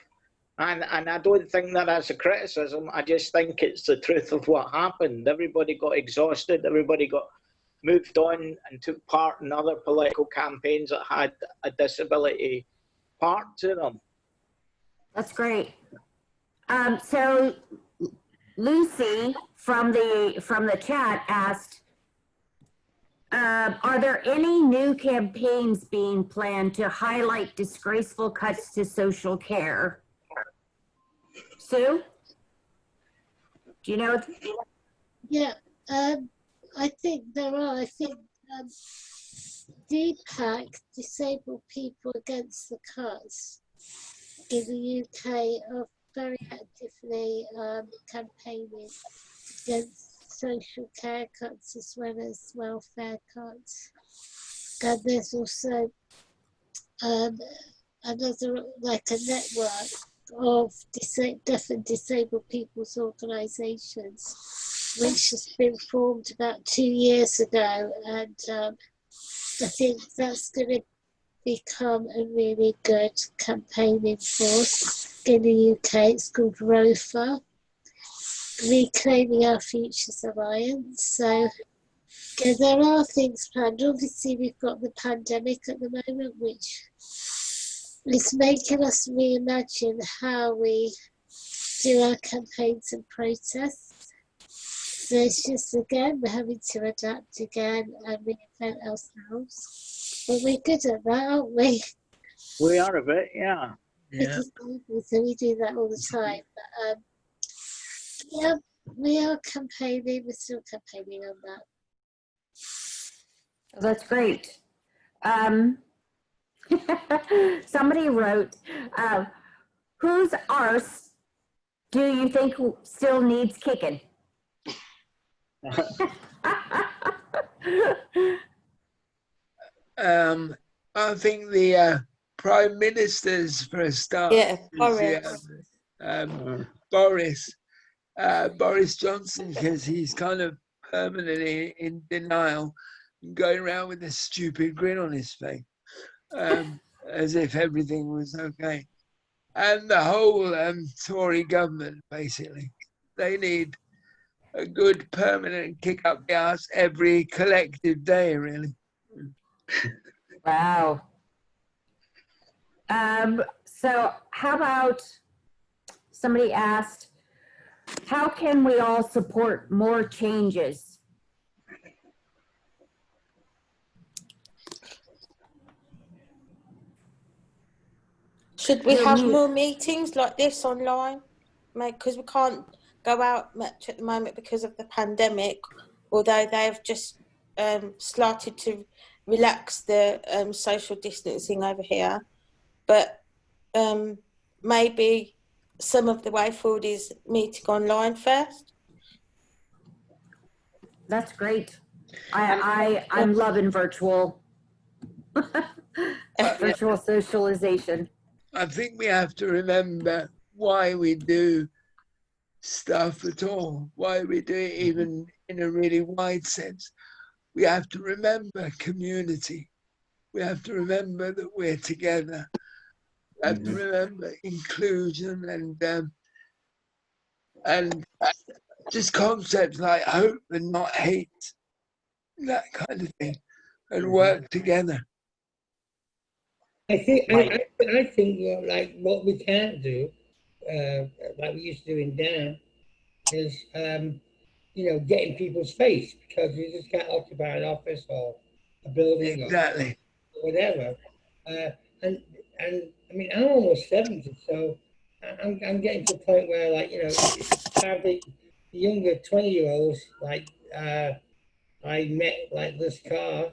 And I don't think that that's a criticism. I just think it's the truth of what happened. Everybody got exhausted. Everybody got moved on and took part in other political campaigns that had a disability part to them. That's great. So Lucy from the chat asked, are there any new campaigns being planned to highlight disgraceful cuts to social care? Sue, do you know? Yeah, I think there are. I think D.A.N, Disabled People Against the Cuts, in the UK are very actively campaigning against social care cuts as well as welfare cuts. And there's also another, like a network of deaf and disabled people's organisations, which has been formed about 2 years ago, and I think that's going to become a really good campaigning force in the UK. It's called ROFA, Reclaiming Our Futures Alliance. So yeah, there are things planned. Obviously, we've got the pandemic at the moment, which is making us reimagine how we do our campaigns and protests. So it's just, again, we're having to adapt again and reinvent ourselves. But we're good at that, aren't we? We are a bit, yeah. Yeah. So we do that all the time. But yeah, we are campaigning, we're still campaigning on that. That's great. Somebody wrote, whose arse do you think still needs kicking? I think the Prime Minister's for a start. Yeah, Boris. Boris Johnson, because he's kind of permanently in denial, going around with a stupid grin on his face, as if everything was okay. And the whole Tory government, basically, they need a good permanent kick up the arse every collective day, really. Wow. So how about, somebody asked, how can we all support more changes? Should we have more meetings like this online? Because we can't go out much at the moment because of the pandemic, although they have just started to relax the social distancing over here. But maybe some of the way forward is meeting online first. That's great. I'm loving virtual virtual socialization. I think we have to remember why we do stuff at all, why we do it even in a really wide sense. We have to remember community. We have to remember that we're together. We have to remember inclusion and just concepts like hope and not hate, that kind of thing, and work together. I think like what we can't do, like we used to do in D.A.N, is get in people's face, because you just can't occupy an office or a building or whatever. And and I mean, I'm almost 70, so I'm getting to the point where, like, you know, have the younger 20-year-olds, like, I met, like, this car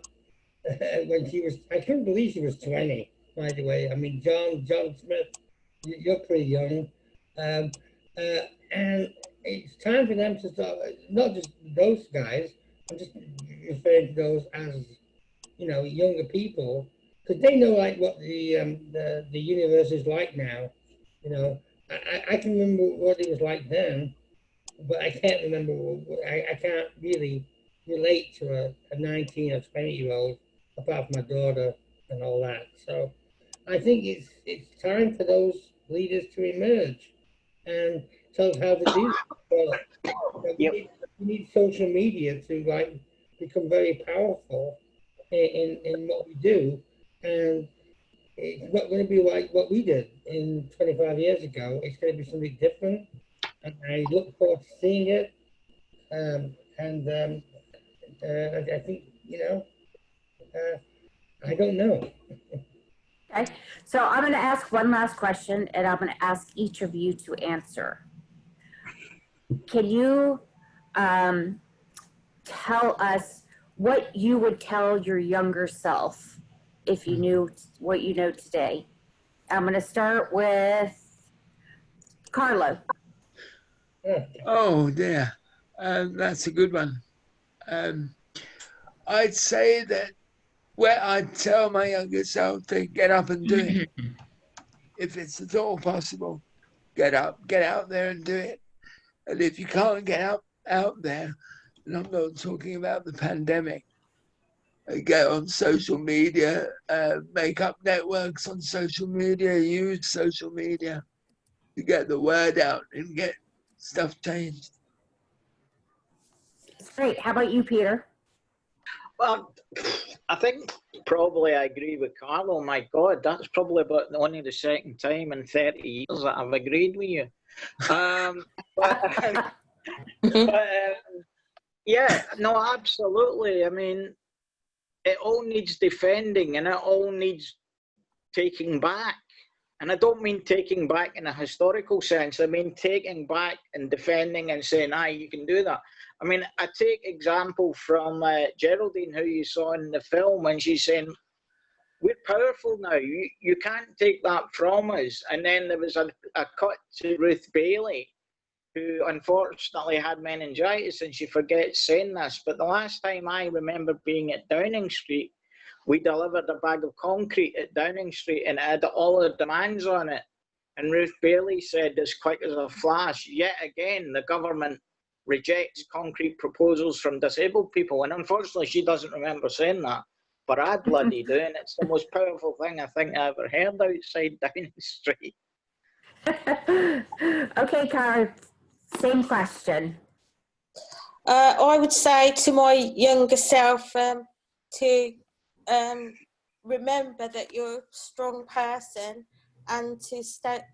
when she was, I couldn't believe she was 20, by the way. I mean, John Smith, you're pretty young. Um, and it's time for them to start, not just those guys, I'm just referring to those as, you know, younger people, because they know, like, what the universe is like now. You know, I can remember what it was like then, but I can't remember, I can't really relate to a 19 or 20-year-old, apart from my daughter and all that. So I think it's time for those leaders to emerge and tell us how to do it. Well, we need social media to, like, become very powerful in what we do, and it's not going to be like what we did in 25 years ago. It's going to be something different, and I look forward to seeing it. I think, you know, I don't know. Okay, so I'm going to ask one last question, and I'm going to ask each of you to answer. Can you tell us what you would tell your younger self if you knew what you know today? I'm going to start with Carlo. Oh dear, that's a good one. I'd say that I'd tell my younger self to get up and do it. If it's at all possible, get up, get out there and do it. And if you can't get out there, and I'm not talking about the pandemic, get on social media, make up networks on social media, use social media to get the word out and get stuff changed. That's great. How about you, Peter? Well, I think probably I agree with Carlo. My God, that's probably about only the second time in 30 years that I've agreed with you. Yeah, no, absolutely. I mean, it all needs defending and it all needs taking back. And I don't mean taking back in a historical sense. I mean taking back and defending and saying, aye, you can do that. I mean, I take example from Geraldine, who you saw in the film, and she's saying, we're powerful now. You can't take that from us. And then there was a cut to Ruth Bailey, who unfortunately had meningitis, and she forgets saying this. But the last time I remember being at Downing Street, we delivered a bag of concrete at Downing Street and it had all the demands on it. And Ruth Bailey said, as quick as a flash, yet again, the government rejects concrete proposals from disabled people. And unfortunately, she doesn't remember saying that. But I bloody do, and it's the most powerful thing I think I ever heard outside Downing Street. Okay, Cara, same question. I would say to my younger self to remember that you're a strong person and to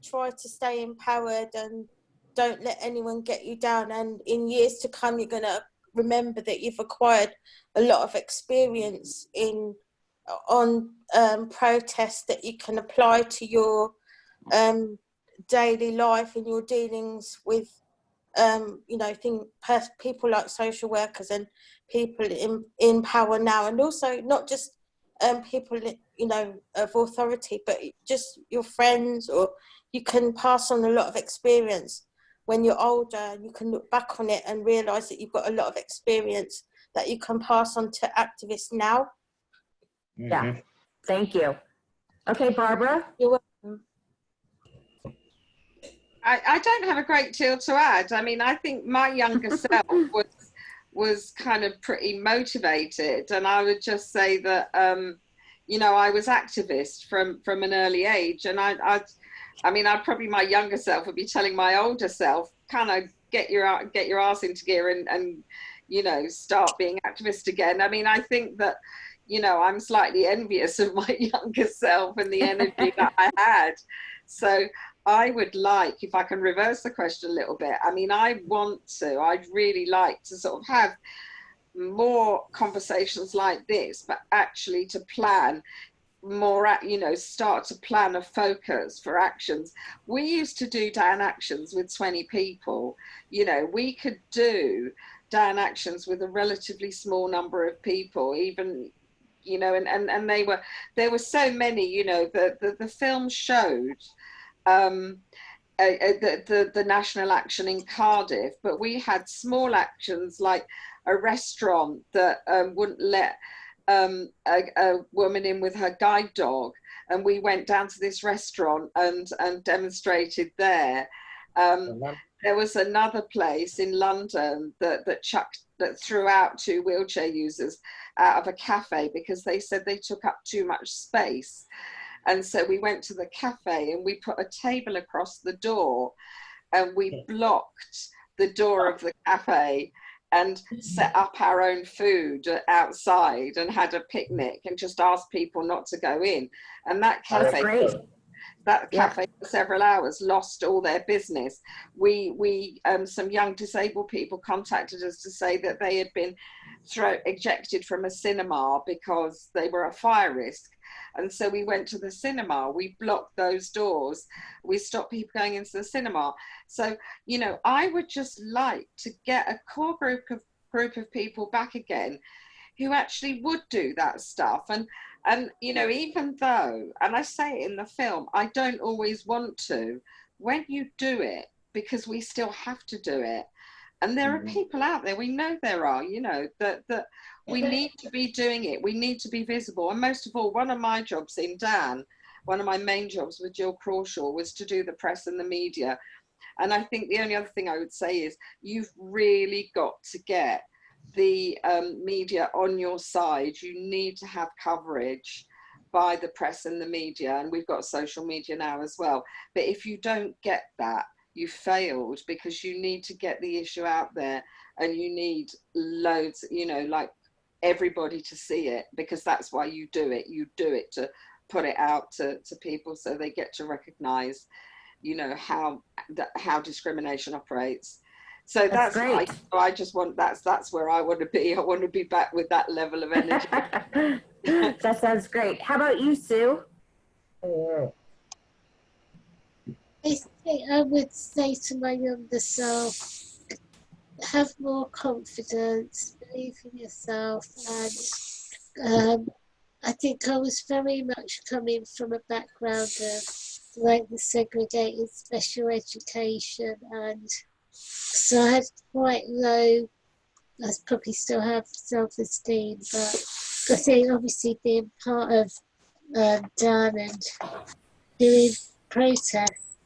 try to stay empowered and don't let anyone get you down. And in years to come, you're going to remember that you've acquired a lot of experience on protests that you can apply to your daily life and your dealings with people like social workers and people in power now, and also not just people of authority, but just your friends, or you can pass on a lot of experience when you're older, and you can look back on it and realise that you've got a lot of experience that you can pass on to activists now. Yeah, thank you. Okay, Barbara. You're welcome. I don't have a great deal to add. I mean, I think my younger self was kind of pretty motivated, and I would just say that I was activist from an early age, and I mean, my younger self would be telling my older self, kind of get your ass into gear and start being activist again. I mean, I think that I'm slightly envious of my younger self and the energy that I had. So I would like, if I can reverse the question a little bit, I mean, I'd really like to sort of have more conversations like this, but actually to plan more, start to plan a focus for actions. We used to do D.A.N actions with 20 people. We could do D.A.N actions with a relatively small number of people, even, and there were so many, the film showed the national action in Cardiff, but we had small actions like a restaurant that wouldn't let a woman in with her guide dog, and we went down to this restaurant and demonstrated there. There was another place in London that threw out 2 wheelchair users out of a cafe because they said they took up too much space. And so we went to the cafe and we put a table across the door and we blocked the door of the cafe and set up our own food outside and had a picnic and just asked people not to go in. And that cafe, for several hours lost all their business. Some young disabled people contacted us to say that they had been ejected from a cinema because they were a fire risk. And so we went to the cinema, we blocked those doors, we stopped people going into the cinema. So, I would just like to get a core group of people back again who actually would do that stuff. And even though, and I say it in the film, I don't always want to, when you do it, because we still have to do it, and there are people out there, we know there are, that we need to be doing it. We need to be visible. And most of all, one of my jobs in D.A.N, one of my main jobs with Jill Crawshaw was to do the press and the media. And I think the only other thing I would say is you've really got to get the media on your side. You need to have coverage by the press and the media. And we've got social media now as well. But if you don't get that, you failed, because you need to get the issue out there and you need loads, like everybody to see it, because that's why you do it. You do it to put it out to people so they get to recognize, how discrimination operates. So that's great. I just want, that's where I want to be. I want to be back with that level of energy. That sounds great. How about you, Sue? I think I would say to my younger self, have more confidence, believe in yourself, and I think I was very much coming from a background of like the segregated special education, and so I had quite low, I probably still have self-esteem, but I think obviously being part of D.A.N and doing protests,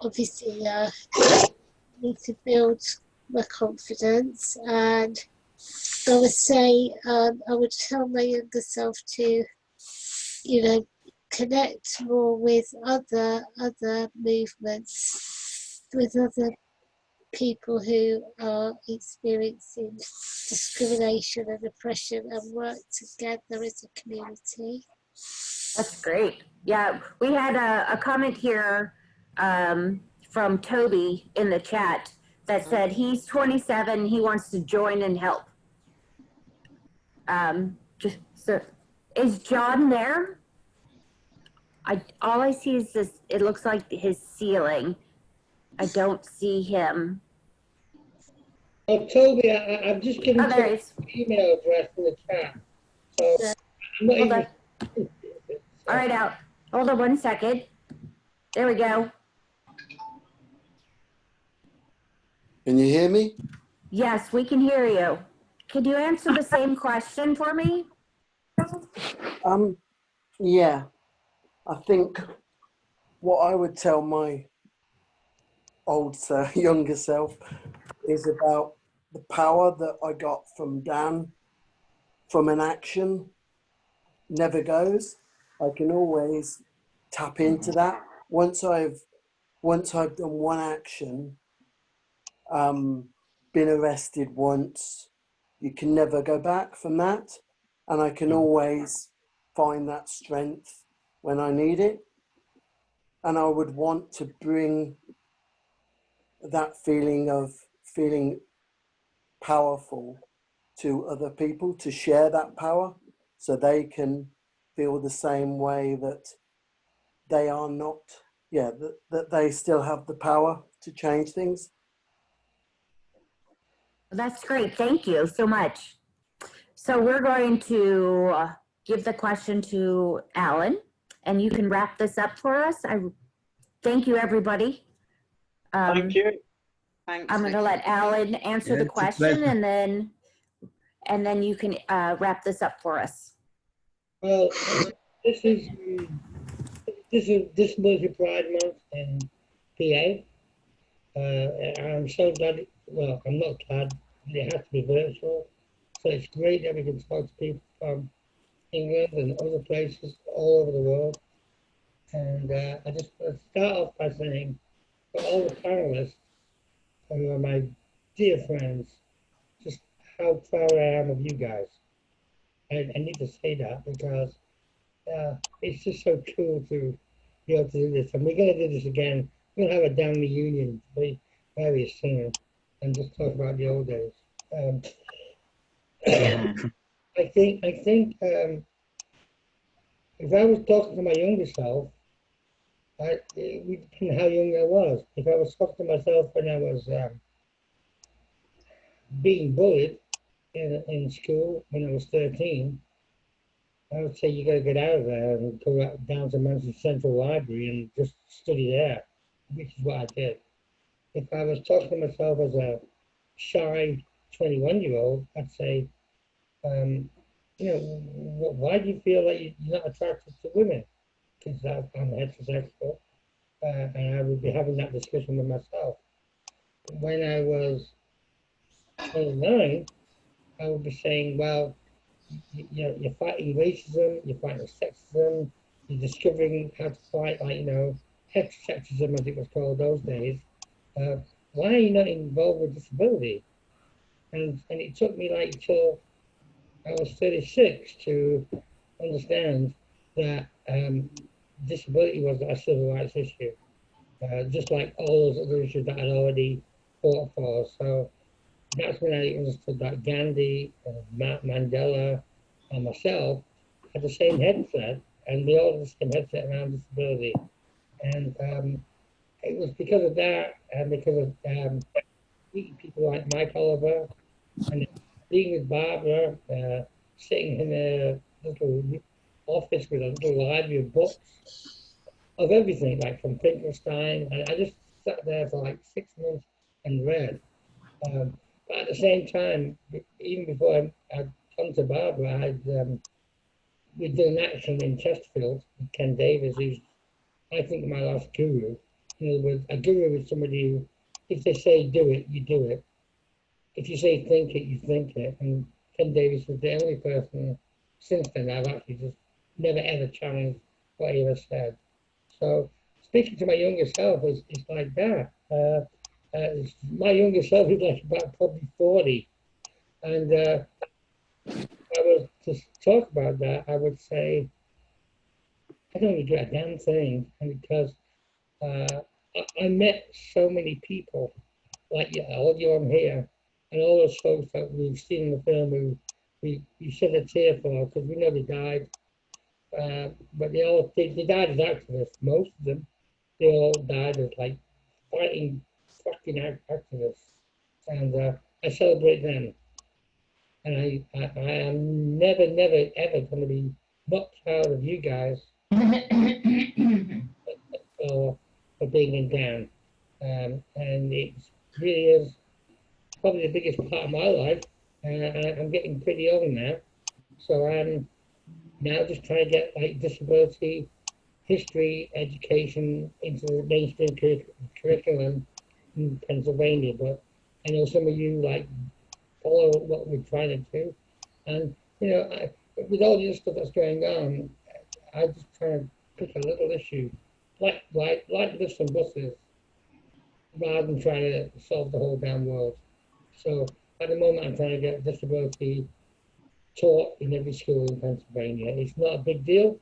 obviously need to build my confidence, and I would say I would tell my younger self to, connect more with other movements, with other people who are experiencing discrimination and oppression, and work together as a community. That's great. Yeah, we had a comment here from Toby in the chat that said he's 27, he wants to join and help. So is John there? All I see is this, it looks like his ceiling. I don't see him. Toby, I've just given you an email address in the chat. So I'm not Hold on. All right, out. Hold on 1 second. There we go. Can you hear me? Yes, we can hear you. Could you answer the same question for me? Yeah. I think what I would tell my younger self is about the power that I got from D.A.N, from an action never goes. I can always tap into that. Once I've done one action, been arrested once, you can never go back from that. And I can always find that strength when I need it. And I would want to bring that feeling of feeling powerful to other people, to share that power so they can feel the same way that they are not, that they still have the power to change things. That's great. Thank you so much. So we're going to give the question to Alan, and you can wrap this up for us. I thank you, everybody. Thank you. Thanks, I'm going to let Alan answer the question, and then you can wrap this up for us. Well, this is Disability Pride Month in PA. I'm so glad. Well, I'm not glad it has to be virtual. So it's great that we can talk to people from England and other places all over the world. And I just want to start off by saying, for all the panelists, who are my dear friends, just how proud I am of you guys. I need to say that because it's just so cool to be able to do this. And we're going to do this again. We'll have a down reunion very soon and just talk about the old days. I think if I was talking to my younger self, it would depend how young I was. If I was talking to myself when I was being bullied in school when I was 13, I would say you got to get out of there and go down to Manchester Central Library and just study there, which is what I did. If I was talking to myself as a shy 21-year-old, I'd say, why do you feel like you're not attracted to women? Because I'm heterosexual, and I would be having that discussion with myself. When I was 29, I would be saying, well, you're fighting racism, you're fighting sexism, you're discovering how to fight, heterosexism, as it was called those days. Why are you not involved with disability? And it took me like till I was 36 to understand that disability was a civil rights issue, just like all those other issues that I'd already fought for. So that's when I understood that Gandhi, Mandela, and myself had the same headset, and we all had the same headset around disability. And it was because of that, and because of meeting people like Mike Oliver, and being with Barbara, sitting in a little office with a little library of books of everything, like from Finkelstein, and I just sat there for like 6 months and read. But at the same time, even before I'd come to Barbara, we'd done an action in Chesterfield with Ken Davis, who's, I think, my last guru. In other words, a guru is somebody who, if they say do it, you do it. If you say think it, you think it. And Ken Davis was the only person since then I've actually just never ever challenged what he ever said. So speaking to my younger self is like that. My younger self is like about probably 40. And if I was to talk about that, I would say I don't regret a damn thing, and because I met so many people like all you on here, and all those folks that we've seen in the film who we shed a tear for because we know they died. But they died as activists, most of them. They all died as like fighting fucking activists. And I celebrate them. And I am never, ever going to be not proud of you guys for being in D.A.N. And it really is probably the biggest part of my life. I'm getting pretty old now. So I'm now just trying to get like disability history education into the mainstream curriculum in Pennsylvania. But I know some of you like follow what we're trying to do. And, with all the stuff that's going on, I just try to pick a little issue, like lifts and buses, rather than trying to solve the whole damn world. So at the moment, I'm trying to get disability taught in every school in Pennsylvania. It's not a big deal,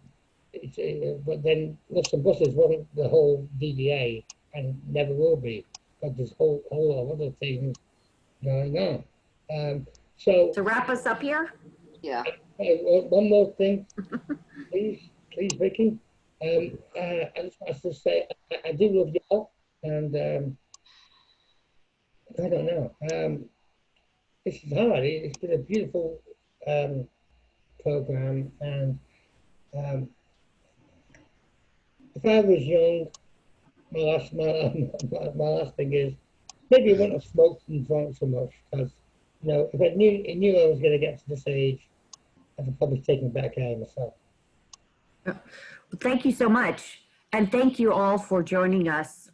but then lifts and buses wasn't the whole DBA and never will be, but there's a whole lot of other things going on. So to wrap us up here? Yeah. One more thing, please, Vicky. I just want to say I do love y'all, and I don't know. This is hard. It's been a beautiful program, and if I was young, my last thing is maybe I wouldn't have smoked and drunk so much, because you know, if I knew I was going to get to this age, I'd probably taken back care myself. Well, thank you so much. And thank you all for joining us.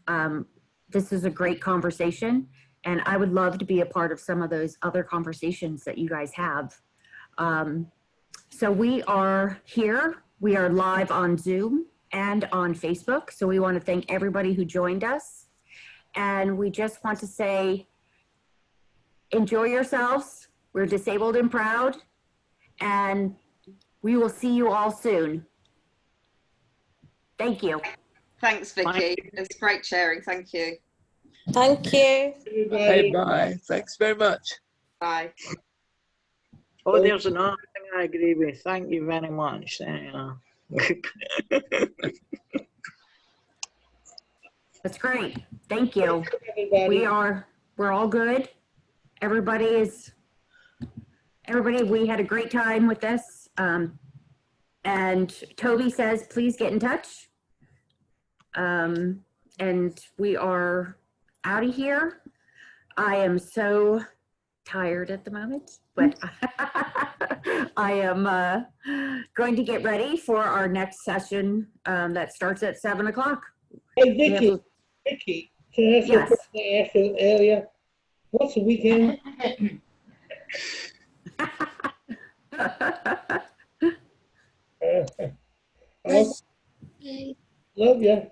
This is a great conversation, and I would love to be a part of some of those other conversations that you guys have. So we are here. We are live on Zoom and on Facebook. So we want to thank everybody who joined us. And we just want to say, enjoy yourselves. We're disabled and proud. And we will see you all soon. Thank you. Thanks, Vicky. It's great sharing. Thank you. Thank you. Hey, bye. Thanks very much. Bye. Oh, there's another thing I agree with. Thank you very much. That's great. Thank you. We're all good. Everybody, we had a great time with this. And Toby says, please get in touch. And we are out of here. I am so tired at the moment, but I am going to get ready for our next session that starts at 7 o'clock. Hey, Vicky, can I ask you a question I asked you earlier? What's the weekend? Love you.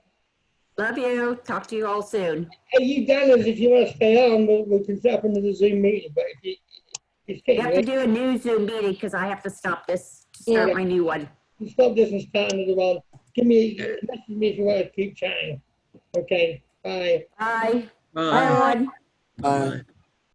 Love you. Talk to you all soon. Hey, you Danners, if you want to stay on, we can set up another Zoom meeting. But if you have to do a new Zoom meeting because I have to stop this to start my new one. You stop this and start another one. Message me if you want to keep chatting. Okay. Bye. Bye. Bye. Bye, everyone. Bye.